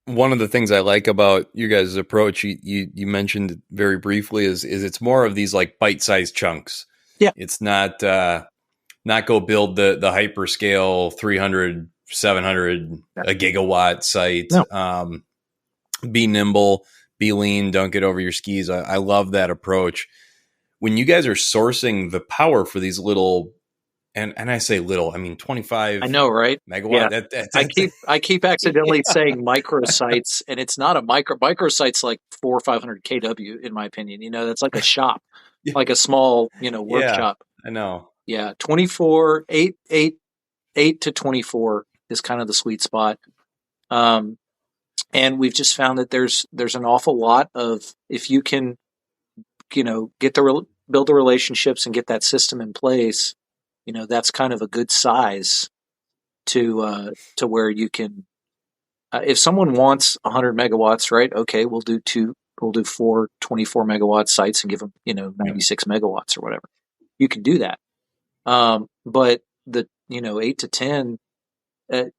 one of the things I like about you guys' approach, you mentioned very briefly, is it's more of these like bite-sized chunks. Yeah, it's not go build the hyperscale 300, 700 a gigawatt site. No. Be nimble, be lean, don't get over your skis. I love that approach. When you guys are sourcing the power for these little, and I say little, I mean 25. I know, right? Megawatt. Yeah. I keep accidentally saying microsites, and it's not a microsite's like 400 or 500 kW in my opinion. That's like a shop, like a small workshop. I know. Yeah, 24, 8 to 24 is kind of the sweet spot. And we've just found that there's an awful lot of, if you can, build the relationships and get that system in place, that's kind of a good size to where you can, if someone wants 100 megawatts, right? Okay, we'll do 4 24 megawatt sites and give them, 96 megawatts or whatever. You can do that. But the 8 to 10, let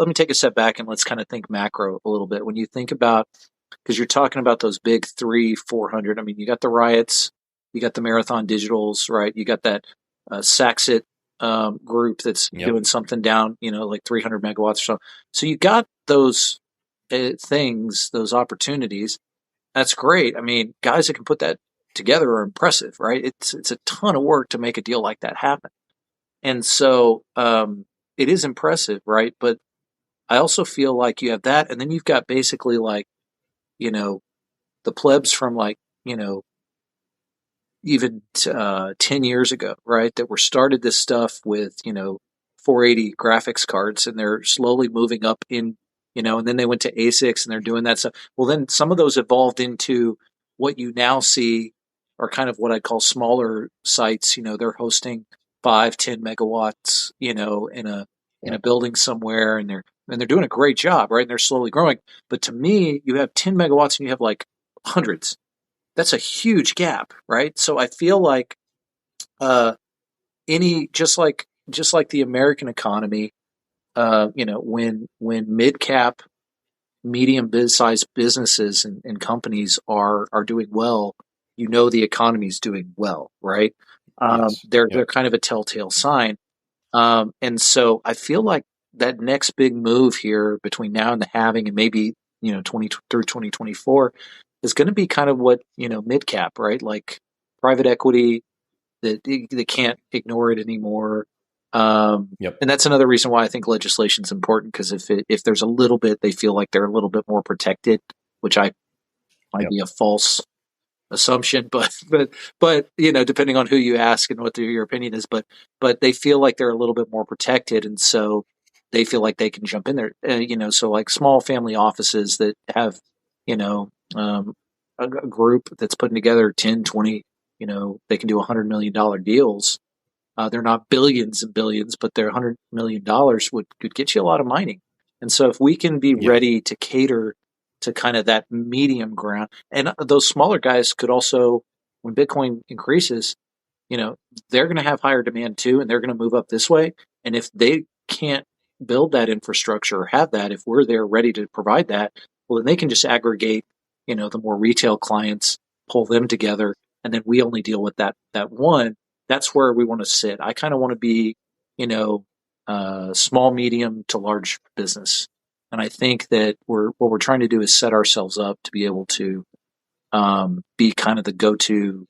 me take a step back and let's kind of think macro a little bit. When you think about, because you're talking about those big 300-400, I mean, you got the Riots, you got the Marathon Digitals, right? You got that Saxit group that's doing something down, like 300 megawatts or so. So you got those things, those opportunities. That's great. I mean, guys that can put that together are impressive, right? It's a ton of work to make a deal like that happen. And so it is impressive, right? But I also feel like you have that, and then you've got basically like, the plebs from like, even 10 years ago, right? That were started this stuff with, 480 graphics cards, and they're slowly moving up in, and then they went to ASICs and they're doing that stuff. Well, then some of those evolved into what you now see are kind of what I call smaller sites. They're hosting 5-10 megawatts, in a building somewhere, and they're doing a great job, right? And they're slowly growing. But to me, you have 10 megawatts and you have like hundreds. That's a huge gap, right? So I feel like just like the American economy, when mid cap, medium sized businesses and companies are doing well, the economy's doing well, right? They're kind of a telltale sign. And so I feel like that next big move here between now and the halving, and maybe 20 through 2024, is going to be kind of what mid cap, right? Like private equity, that they can't ignore it anymore. And that's another reason why I think legislation is important, because if there's a little bit, they feel like they're a little bit more protected, which might be a false assumption, but depending on who you ask and what your opinion is, but they feel like they're a little bit more protected, and so they feel like they can jump in there. So like small family offices that have a group that's putting together 10, 20, they can do $100 million deals. They're not billions and billions, but they're $100 million could get you a lot of mining. And so if we can be ready to cater to kind of that medium ground, and those smaller guys could also, when Bitcoin increases, they're going to have higher demand too, and they're going to move up this way. And if they can't build that infrastructure or have that, if we're there ready to provide that, well, then they can just aggregate, the more retail clients, pull them together, and then we only deal with that one. That's where we want to sit. I kind of want to be, small, medium to large business. And I think that what we're trying to do is set ourselves up to be able to be kind of the go-to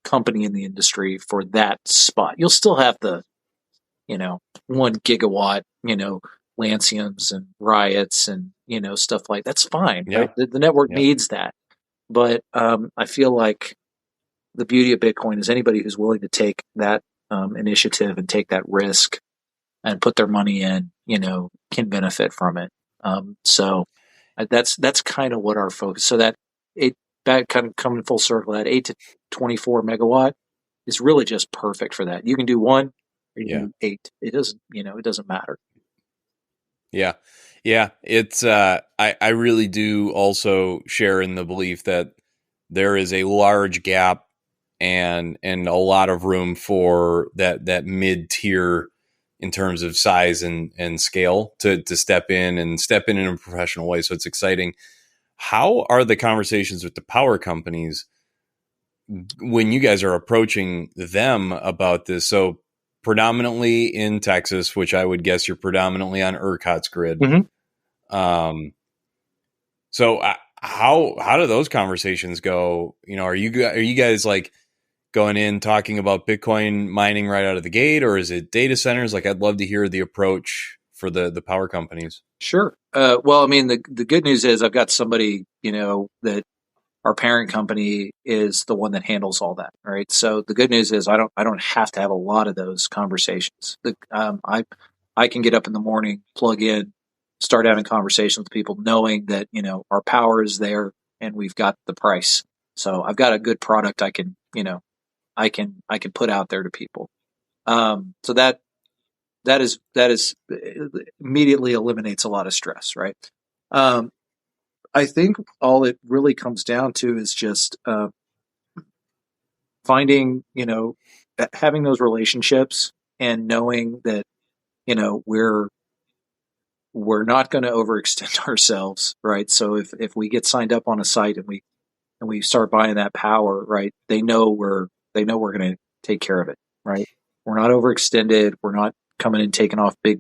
company in the industry for that spot. You'll still have the, 1 gigawatt, Lanciums and Riots and, stuff like that's fine, right? Yeah. The network Yeah. needs that. But I feel like the beauty of Bitcoin is anybody who's willing to take that initiative and take that risk and put their money in, can benefit from it. So that's kind of what our focus. So that kind of coming full circle, that 8 to 24 megawatt is really just perfect for that. You can do one or you can Yeah. do 8. It doesn't matter. Yeah. Yeah. It's, I really do also share in the belief that there is a large gap and a lot of room for that mid tier in terms of size and scale to step in in a professional way. So it's exciting. How are the conversations with the power companies when you guys are approaching them about this? So predominantly in Texas, which I would guess you're predominantly on ERCOT's grid. Mm-hmm. Um, so how do those conversations go? Are you guys like going in talking about Bitcoin mining right out of the gate, or is it data centers? Like, I'd love to hear the approach for the power companies. Sure. Well, I mean, the good news is I've got somebody, that our parent company is the one that handles all that. Right. So the good news is I don't have to have a lot of those conversations. I can get up in the morning, plug in, start having conversations with people, knowing that our power is there and we've got the price. So I've got a good product I can put out there to people. So that is immediately eliminates a lot of stress, right? Um, I think all it really comes down to is just finding, having those relationships and knowing that we're not going to overextend ourselves, right? So if we get signed up on a site and we start buying that power, right? They know we're going to take care of it, right? We're not overextended. We're not coming and taking off big,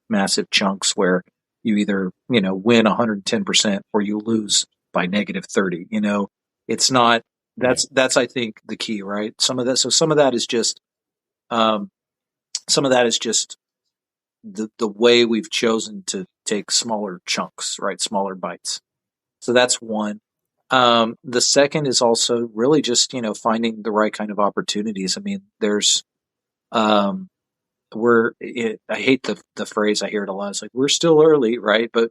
massive chunks where you either win 110% or you lose by -30. It's not. Yeah. That's I think the key, right? Some of that is just um, some of that is just the way we've chosen to take smaller chunks, right? Smaller bites. So that's one. The second is also really just finding the right kind of opportunities. I mean, um, I hate the phrase, I hear it a lot. It's like we're still early, right? But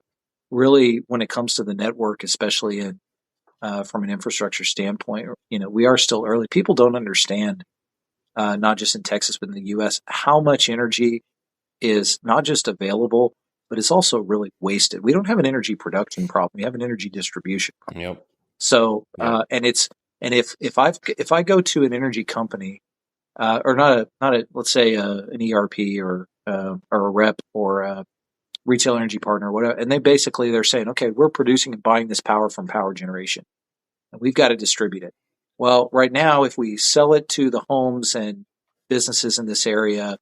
really, when it comes to the network, especially from an infrastructure standpoint, we are still early. People don't understand, not just in Texas but in the U.S., how much energy is not just available, but it's also really wasted. We don't have an energy production problem; we have an energy distribution problem. Yep. So, Yep. if I go to an energy company, or not a let's say an ERP or a rep or a retail energy partner, or whatever, and they're saying, okay, we're producing and buying this power from power generation, and we've got to distribute it. Well, right now, if we sell it to the homes and businesses in this area,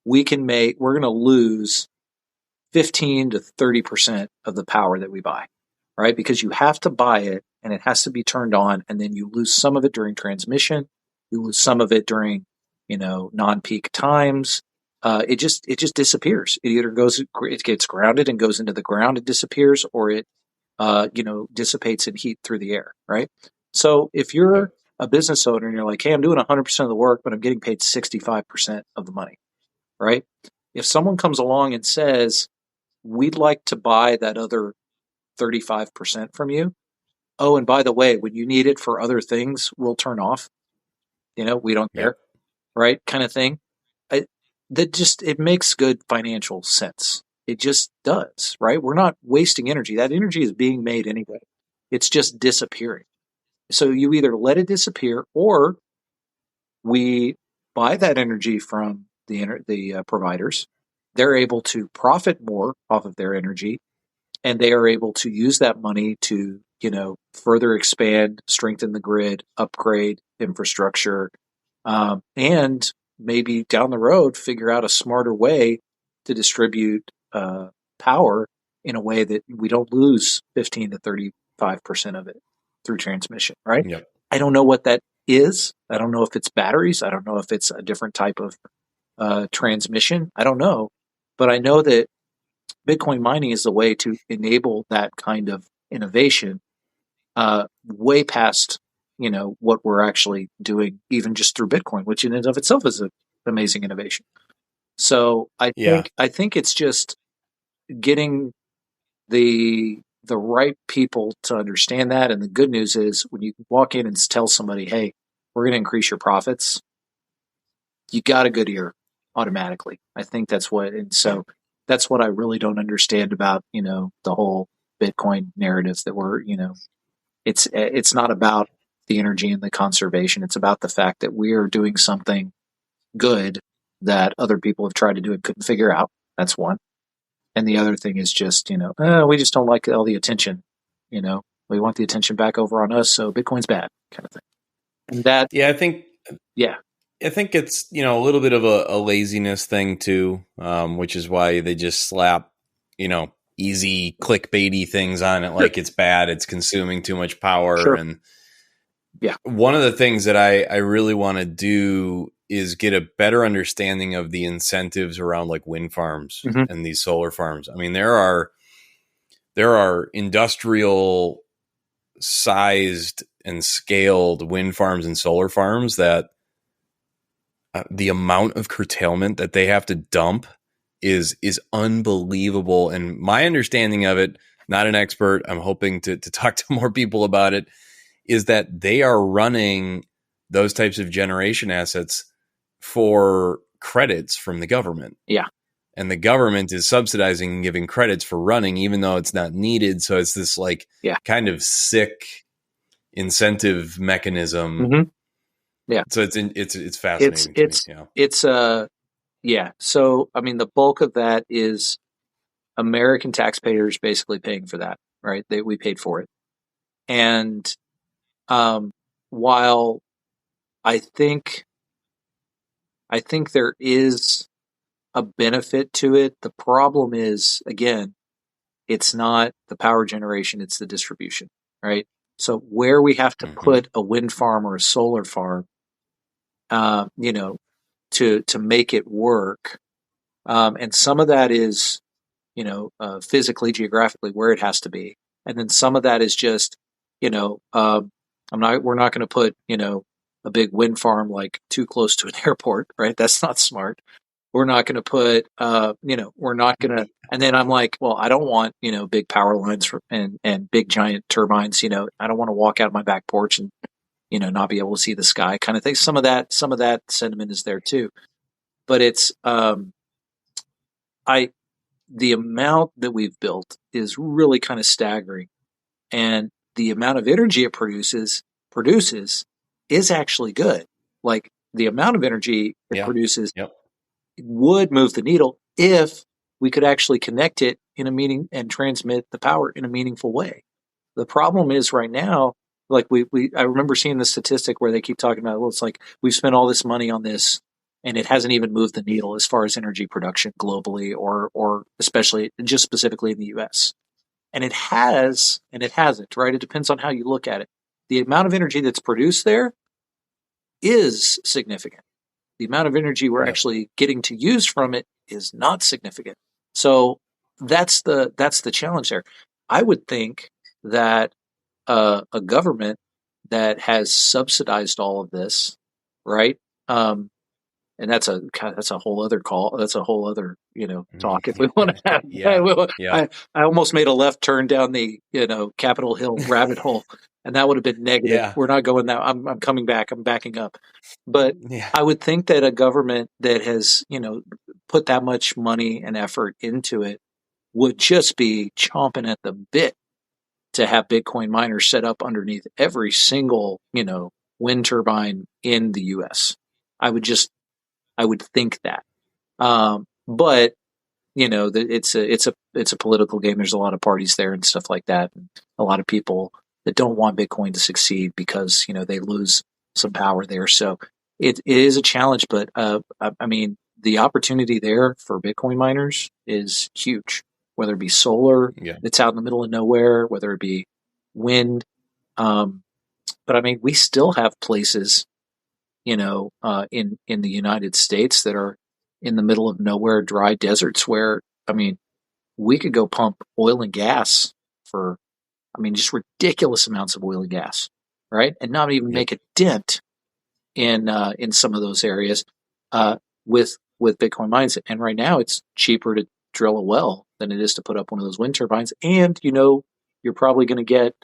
we're going to lose 15 to 30% of the power that we buy, right? Because you have to buy it and it has to be turned on, and then you lose some of it during transmission, you lose some of it during, non-peak times. It just disappears. It gets grounded and goes into the ground, it disappears, or it dissipates in heat through the air, right? So if Yep. you're a business owner and you're like, hey, I'm doing 100% of the work, but I'm getting paid 65% of the money, right? If someone comes along and says, we'd like to buy that other 35% from you. Oh, and by the way, when you need it for other things, we'll turn off. We don't care, Yep. right? Kind of thing. I, it makes good financial sense. It just does, right? We're not wasting energy. That energy is being made anyway. It's just disappearing. So you either let it disappear or we buy that energy from the providers. They're able to profit more off of their energy, and they are able to use that money to further expand, strengthen the grid, upgrade infrastructure, and maybe down the road figure out a smarter way to distribute power in a way that we don't lose 15 to 35% of it. through transmission, right? Yep. I don't know what that is. I don't know if it's batteries. I don't know if it's a different type of transmission. I don't know. But I know that Bitcoin mining is a way to enable that kind of innovation way past, what we're actually doing, even just through Bitcoin, which in and of itself is an amazing innovation. So I Yeah. think I think it's just getting the right people to understand that. And the good news is when you walk in and tell somebody, "Hey, we're going to increase your profits," you got a good ear automatically. I think that's what, and so that's what I really don't understand about the whole Bitcoin narrative that it's not about the energy and the conservation. It's about the fact that we are doing something good that other people have tried to do and couldn't figure out. That's one. And the other thing is just, we just don't like all the attention. We want the attention back over on us. So Bitcoin's bad kind of thing. And that, Yeah, yeah, I think it's a little bit of a laziness thing too, which is why they just slap easy clickbaity things on it, sure, like it's bad, it's consuming too much power. sure. And Yeah. one of the things that I really want to do is get a better understanding of the incentives around like wind farms Hmm. and these solar farms. I mean, there are industrial sized and scaled wind farms and solar farms that the amount of curtailment that they have to dump is unbelievable. And my understanding of it, not an expert, I'm hoping to talk to more people about it, is that they are running those types of generation assets for credits from the government. Yeah. And the government is subsidizing and giving credits for running, even though it's not needed. So it's this like Yeah. kind of sick incentive mechanism. Hmm. Yeah. So it's It's, fascinating to me. it's, Yeah. it's, yeah. So, I mean, the bulk of that is American taxpayers basically paying for that, right? We paid for it. And, um, while I think, I think there is a benefit to it, the problem is, again, it's not the power generation, it's the distribution, right? So where we have to Mm-hmm. put a wind farm or a solar farm, uh, you know, to make it work, and some of that is, physically, geographically, where it has to be, and then some of that is just, you know, um, we're not going to put, a big wind farm like too close to an airport, right? That's not smart. We're not going to put, we're not going to. And then I'm like, well, I don't want, big power lines and big giant turbines. I don't want to walk out my back porch and, not be able to see the sky kind of thing. Some of that sentiment is there too. But it's, I, the amount that we've built is really kind of staggering. And the amount of energy it produces is actually good. Like the amount of energy it Yeah. produces Yep. would move the needle if we could actually connect it in a meaning and transmit the power in a meaningful way. The problem is right now, like I remember seeing the statistic where they keep talking about, well, it's like we've spent all this money on this and it hasn't even moved the needle as far as energy production globally or especially just specifically in the US. And it has and it hasn't, right? It depends on how you look at it. The amount of energy that's produced there is significant. The amount of energy we're Yep. actually getting to use from it is not significant. So that's the challenge there. I would think that a government that has subsidized all of this, right? Um, and that's a whole other call. That's a whole other talk if we want to have. Yeah. Yeah. I almost made a left turn down the Capitol Hill rabbit hole, and that would have been negative. Yeah. We're not going that. I'm coming back. I'm backing up. But Yeah. I would think that a government that has put that much money and effort into it would just be chomping at the bit to have Bitcoin miners set up underneath every single wind turbine in the U.S. I would just I would think that. But it's a political game. There's a lot of parties there and stuff like that, and a lot of people that don't want Bitcoin to succeed because they lose some power there. So it is a challenge, but I mean the opportunity there for Bitcoin miners is huge. Whether it be solar Yeah. that's out in the middle of nowhere, whether it be wind, Um, but I mean, we still have places, in the United States that are in the middle of nowhere, dry deserts where, I mean, we could go pump oil and gas for, I mean, just ridiculous amounts of oil and gas, right? And not even Yep. make a dent in some of those areas uh, with Bitcoin mines. And right now, it's cheaper to drill a well than it is to put up one of those wind turbines. And you're probably going to get.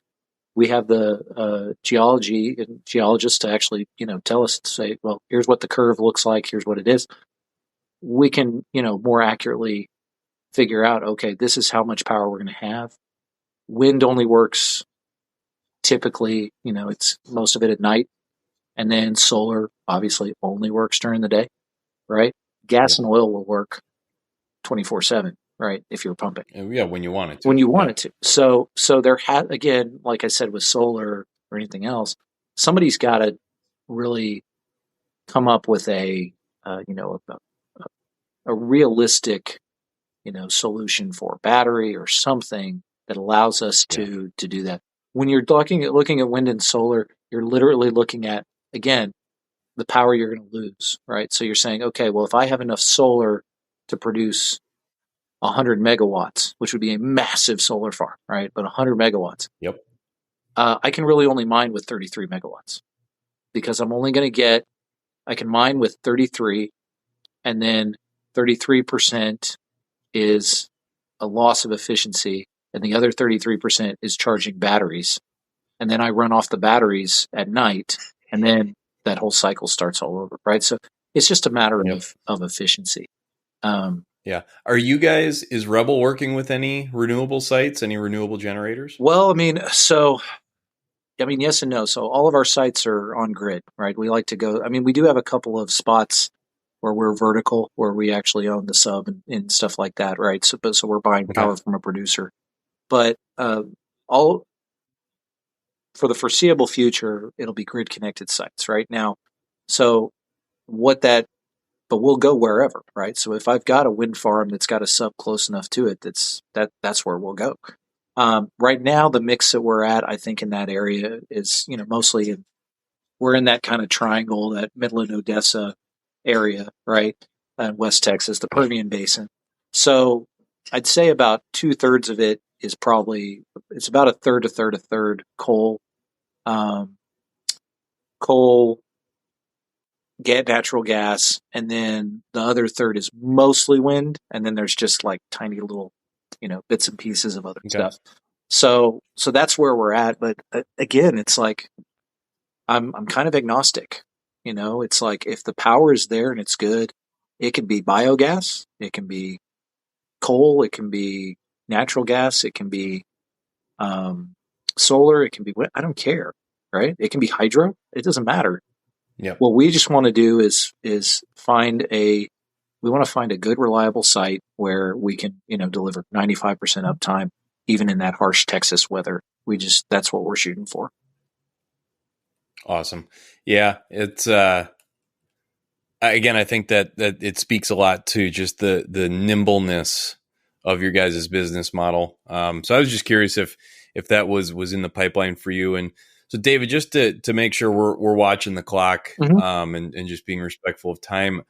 We have the geology and geologists to actually tell us to say, well, here's what the curve looks like. Here's what it is. We can more accurately figure out. Okay, this is how much power we're going to have. Wind only works typically. It's most of it at night. And then solar obviously only works during the day, right? Gas Yep. and oil will work 24/7, right? If you're pumping And yeah, when you want it when to. you want Yeah. it to. So there again, like I said, with solar or anything else, somebody's got to really come up with a realistic, solution for battery or something that allows us Yeah. to do that. When you're looking at wind and solar, you're literally looking at, again, the power you're going to lose, right? So you're saying, okay, well, if I have enough solar to produce 100 megawatts, which would be a massive solar farm, right? But 100 megawatts, Yep. I can really only mine with 33 megawatts because I'm only going to I can mine with 33, and then 33% is a loss of efficiency, and the other 33% is charging batteries. And then I run off the batteries at night, and then that whole cycle starts all over, right? So it's just a matter Yep. of efficiency. Yeah. Is Rebel working with any renewable sites, any renewable generators? Well, yes and no. So all of our sites are on grid, right? We like to go. I mean, we do have a couple of spots where we're vertical, where we actually own the sub and stuff like that, right? So we're buying Okay. power from a producer, but all for the foreseeable future, it'll be grid connected sites, right? Now, so what that, but we'll go wherever, right? So if I've got a wind farm that's got a sub close enough to it, that's where we'll go. Right now, the mix that we're at, I think, in that area is, mostly we're in that kind of triangle, that Midland Odessa area, right? West Texas, the Yep. Permian Basin. So I'd say about 2/3 of it is probably, it's about a third, a third, a third coal, um, coal, get natural gas, and then the other third is mostly wind, and then there's just like tiny little, bits and pieces of other Okay. stuff. So that's where we're at. But again, it's like I'm kind of agnostic. It's like if the power is there and it's good, it can be biogas, it can be coal, it can be natural gas, it can be um, solar, it can be I don't care, right? It can be hydro. It doesn't matter. Yep. What we just want to do is we want to find a good reliable site where we can deliver 95% uptime even in that harsh Texas weather. That's what we're shooting for. Awesome. Yeah. It's again, I think that it speaks a lot to just the nimbleness of your guys' business model. So I was just curious if that was in the pipeline for you. And so, David, just to make sure we're watching the clock, Mm-hmm. and just being respectful of time.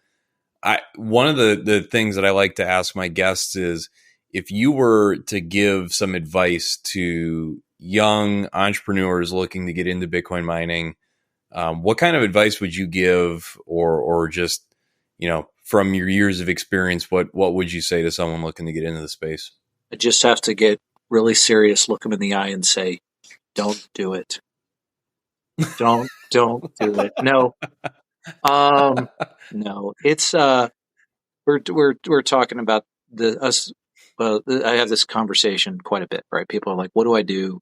One of the things that I like to ask my guests is if you were to give some advice to young entrepreneurs looking to get into Bitcoin mining, what kind of advice would you give, or just from your years of experience, what would you say to someone looking to get into the space? I just have to get really serious, look them in the eye, and say, "Don't do it. Don't do it." No, no. It's we're talking about the us. I have this conversation quite a bit, right? People are like, "What do I do?"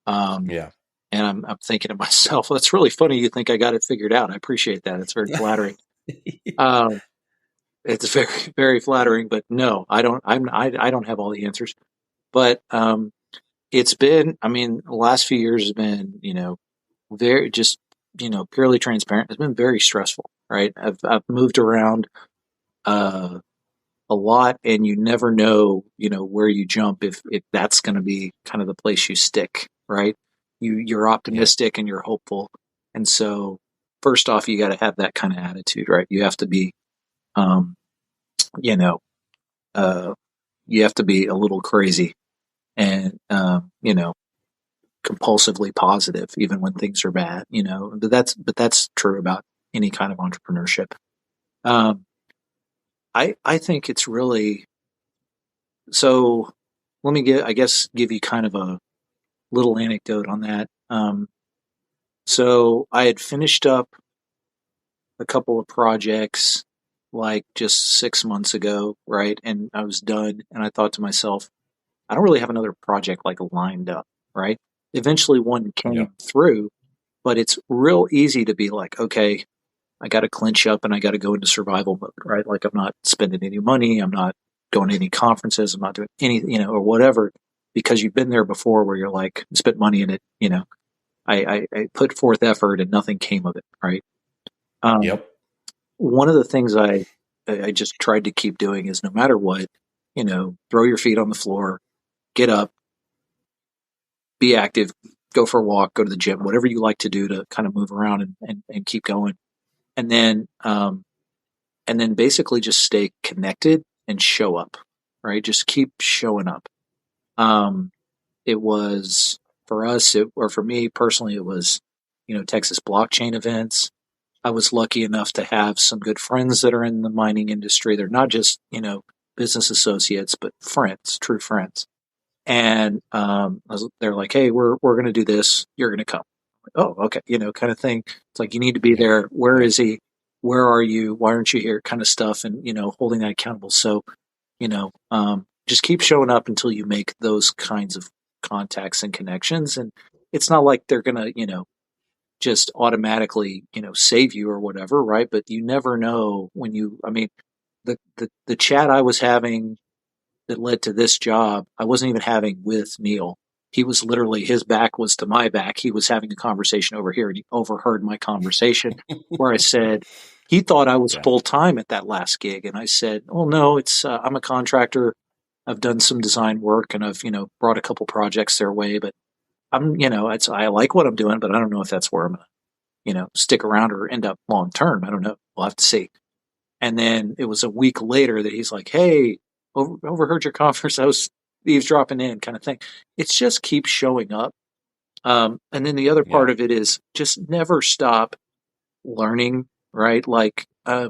Um, Yeah. and I'm thinking to myself, well, "That's really funny. You think I got it figured out. I appreciate that. It's very flattering." Um, it's very very flattering, but no, I don't. I don't have all the answers, but it's been, I mean, the last few years has been, very just, purely transparent. It's been very stressful, right? I've moved around uh, a lot, and you never know, where you jump if that's going to be kind of the place you stick, right? you're Yeah. optimistic and you're hopeful. And so first off, you got to have that kind of attitude, right? You have to be, um, you know, uh, you have to be a little crazy and, compulsively positive, even when things are bad, but that's true about any kind of entrepreneurship. Um, I think it's really, so let me give you kind of a little anecdote on that. So I had finished up a couple of projects like just 6 months ago, right? And I was done. And I thought to myself, I don't really have another project like lined up, right? Eventually one Yeah. came through, but it's real easy to be like, okay, I got to clinch up and I got to go into survival mode, right? Like I'm not spending any money. I'm not going to any conferences. I'm not doing any, or whatever, because you've been there before where you're like, spent money in it, I put forth effort and nothing came of it, right? Um, Yep. One of the things I just tried to keep doing is no matter what, throw your feet on the floor, get up, be active, go for a walk, go to the gym, whatever you like to do to kind of move around and keep going. And then, basically just stay connected and show up, right? Just keep showing up. Um, it was for us, or for me personally, it was, Texas blockchain events. I was lucky enough to have some good friends that are in the mining industry. They're not just, business associates, but friends, true friends. And they're like, "Hey, we're going to do this. You're going to come." Like, oh, okay, kind of thing. It's like you need to be Yep. there. Where Yep. is he? Where are you? Why aren't you here? Kind of stuff, and holding that accountable. So, just keep showing up until you make those kinds of contacts and connections. And it's not like they're going to, just automatically, save you or whatever, right? But you never know when you. I mean, the chat I was having that led to this job, I wasn't even having with Neil. He was literally, his back was to my back. He was having a conversation over here and he overheard my conversation where I said, he thought I was Yeah. full time at that last gig. And I said, oh, no, I'm a contractor. I've done some design work and I've, brought a couple projects their way, but I like what I'm doing, but I don't know if that's where I'm going to, stick around or end up long term. I don't know. We'll have to see. And then it was a week later that he's like, "Hey, overheard your conference. I was eavesdropping in," kind of thing. It's just keep showing up. And then the other Yeah. part of it is just never stop learning, right? Like, I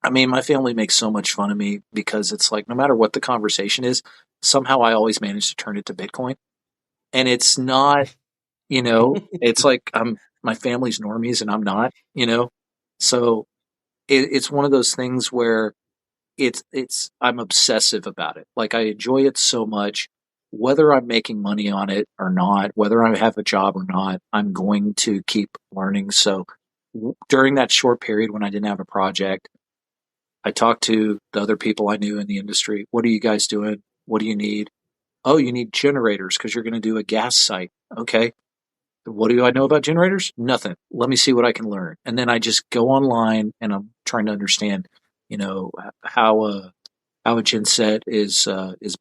mean, my family makes so much fun of me because it's like no matter what the conversation is, somehow I always manage to turn it to Bitcoin. And it's not, it's like my family's normies and I'm not. So it's one of those things where I'm obsessive about it. Like I enjoy it so much, whether I'm making money on it or not, whether I have a job or not, I'm going to keep learning. So during that short period when I didn't have a project, I talked to the other people I knew in the industry. What are you guys doing? What do you need? Oh, you need generators because you're going to do a gas site. Okay. What do I know about generators? Nothing. Let me see what I can learn. And then I just go online and I'm trying to understand, you know, how how a genset is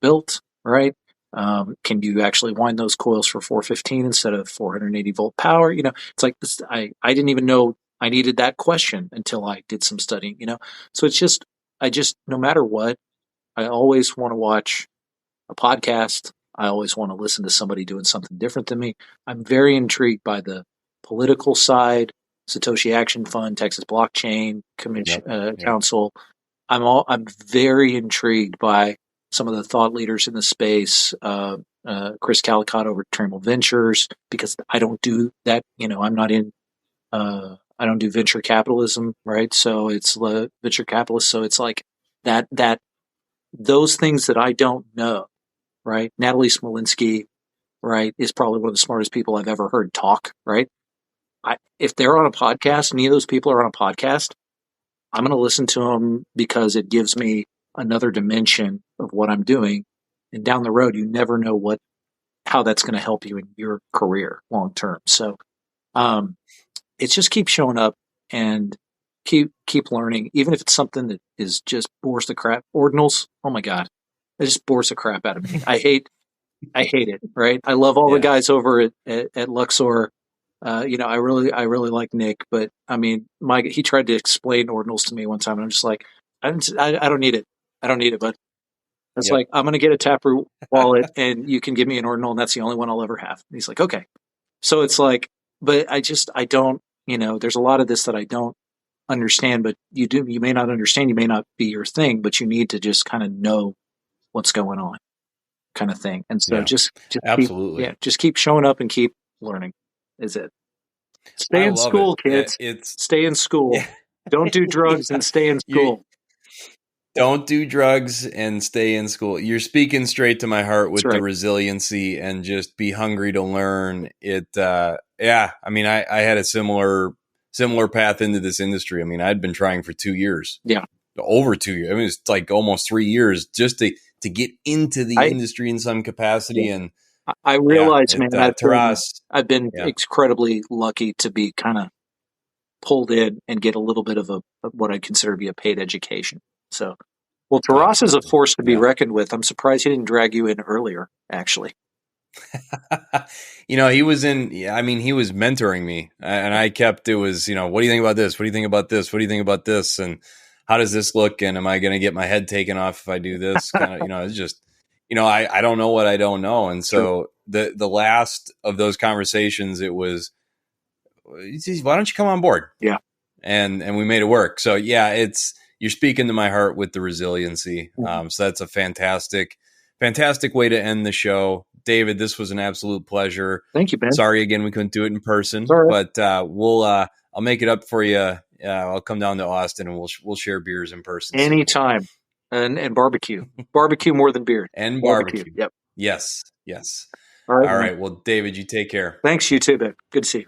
built, right? Can you actually wind those coils for 415 instead of 480-volt power? It's like this, I didn't even know I needed that question until I did some studying. So it's just I just no matter what, I always want to watch a podcast. I always want to listen to somebody doing something different than me. I'm very intrigued by the political side, Satoshi Action Fund, Texas Blockchain Commission, Yep. Yep. Council. I'm very intrigued by some of the thought leaders in the space. Chris Calicott over at Trammell Ventures, because I don't do that. I'm not in. I don't do venture capitalism, right? So it's venture capitalist. So it's like that those things that I don't know, right? Natalie Smolinski, right, is probably one of the smartest people I've ever heard talk, right? If they're on a podcast, any of those people are on a podcast, I'm going to listen to them because it gives me another dimension of what I'm doing. And down the road, you never know how that's going to help you in your career long term. So, um, it's just keep showing up and keep learning, even if it's something that is just bores the crap. Ordinals, oh my god, it just bores the crap out of me. I hate. I hate it. Right. I love all the Yeah. guys over at Luxor. I really like Nick, but I mean, he tried to explain ordinals to me one time, and I'm just like, I don't need it. I don't need it. But it's Yep. like, I'm going to get a Taproot wallet, and you can give me an ordinal, and that's the only one I'll ever have. And he's like, okay. So it's like, but I don't. There's a lot of this that I don't understand, but you may not understand, you may not be your thing, but you need to just kind of know what's going on, kind of thing. And so Yeah. just keep, Absolutely. yeah, just keep showing up and keep learning is it. Stay I in love it. school, kids. It's Stay in school. yeah. Don't do drugs Yeah. and stay in You school. don't do drugs and stay in school. You're speaking straight to my heart That's with the right. resiliency and just be hungry to learn. Yeah. I mean, I had a similar path into this industry. I mean, I'd been trying for 2 years, Yeah. over 2 years. I mean, it's like almost 3 years just to get into the I industry in some capacity. And I yeah, realize, man, Taras. I've been Yeah, incredibly lucky to be kind of pulled in and get a little bit of what I consider to be a paid education. So, well, Taras is a absolutely. force to be Yeah. reckoned with. I'm surprised he didn't drag you in earlier, actually. He was he was mentoring me, and I kept, it was, what do you think about this? What do you think about this? What do you think about this? And how does this look? And am I going to get my head taken off if I do this? Kind of, it's just, I don't know what I don't know. And True. so the last of those conversations, it was, why don't you come on board? Yeah. And we made it work. So yeah, you're speaking to my heart with the resiliency. Mhm. So that's a fantastic way to end the show. David, this was an absolute pleasure. Thank you, Ben. Sorry again we couldn't do it in It's person, all right. but I'll make it up for you. I'll come down to Austin and we'll share beers in person soon. Anytime. And barbecue. Barbecue more than beer. And Barbecue. barbecue. Yep. Yes. All right, All man. right. Well, David, you take care. Thanks, you too, Ben. Good to see you.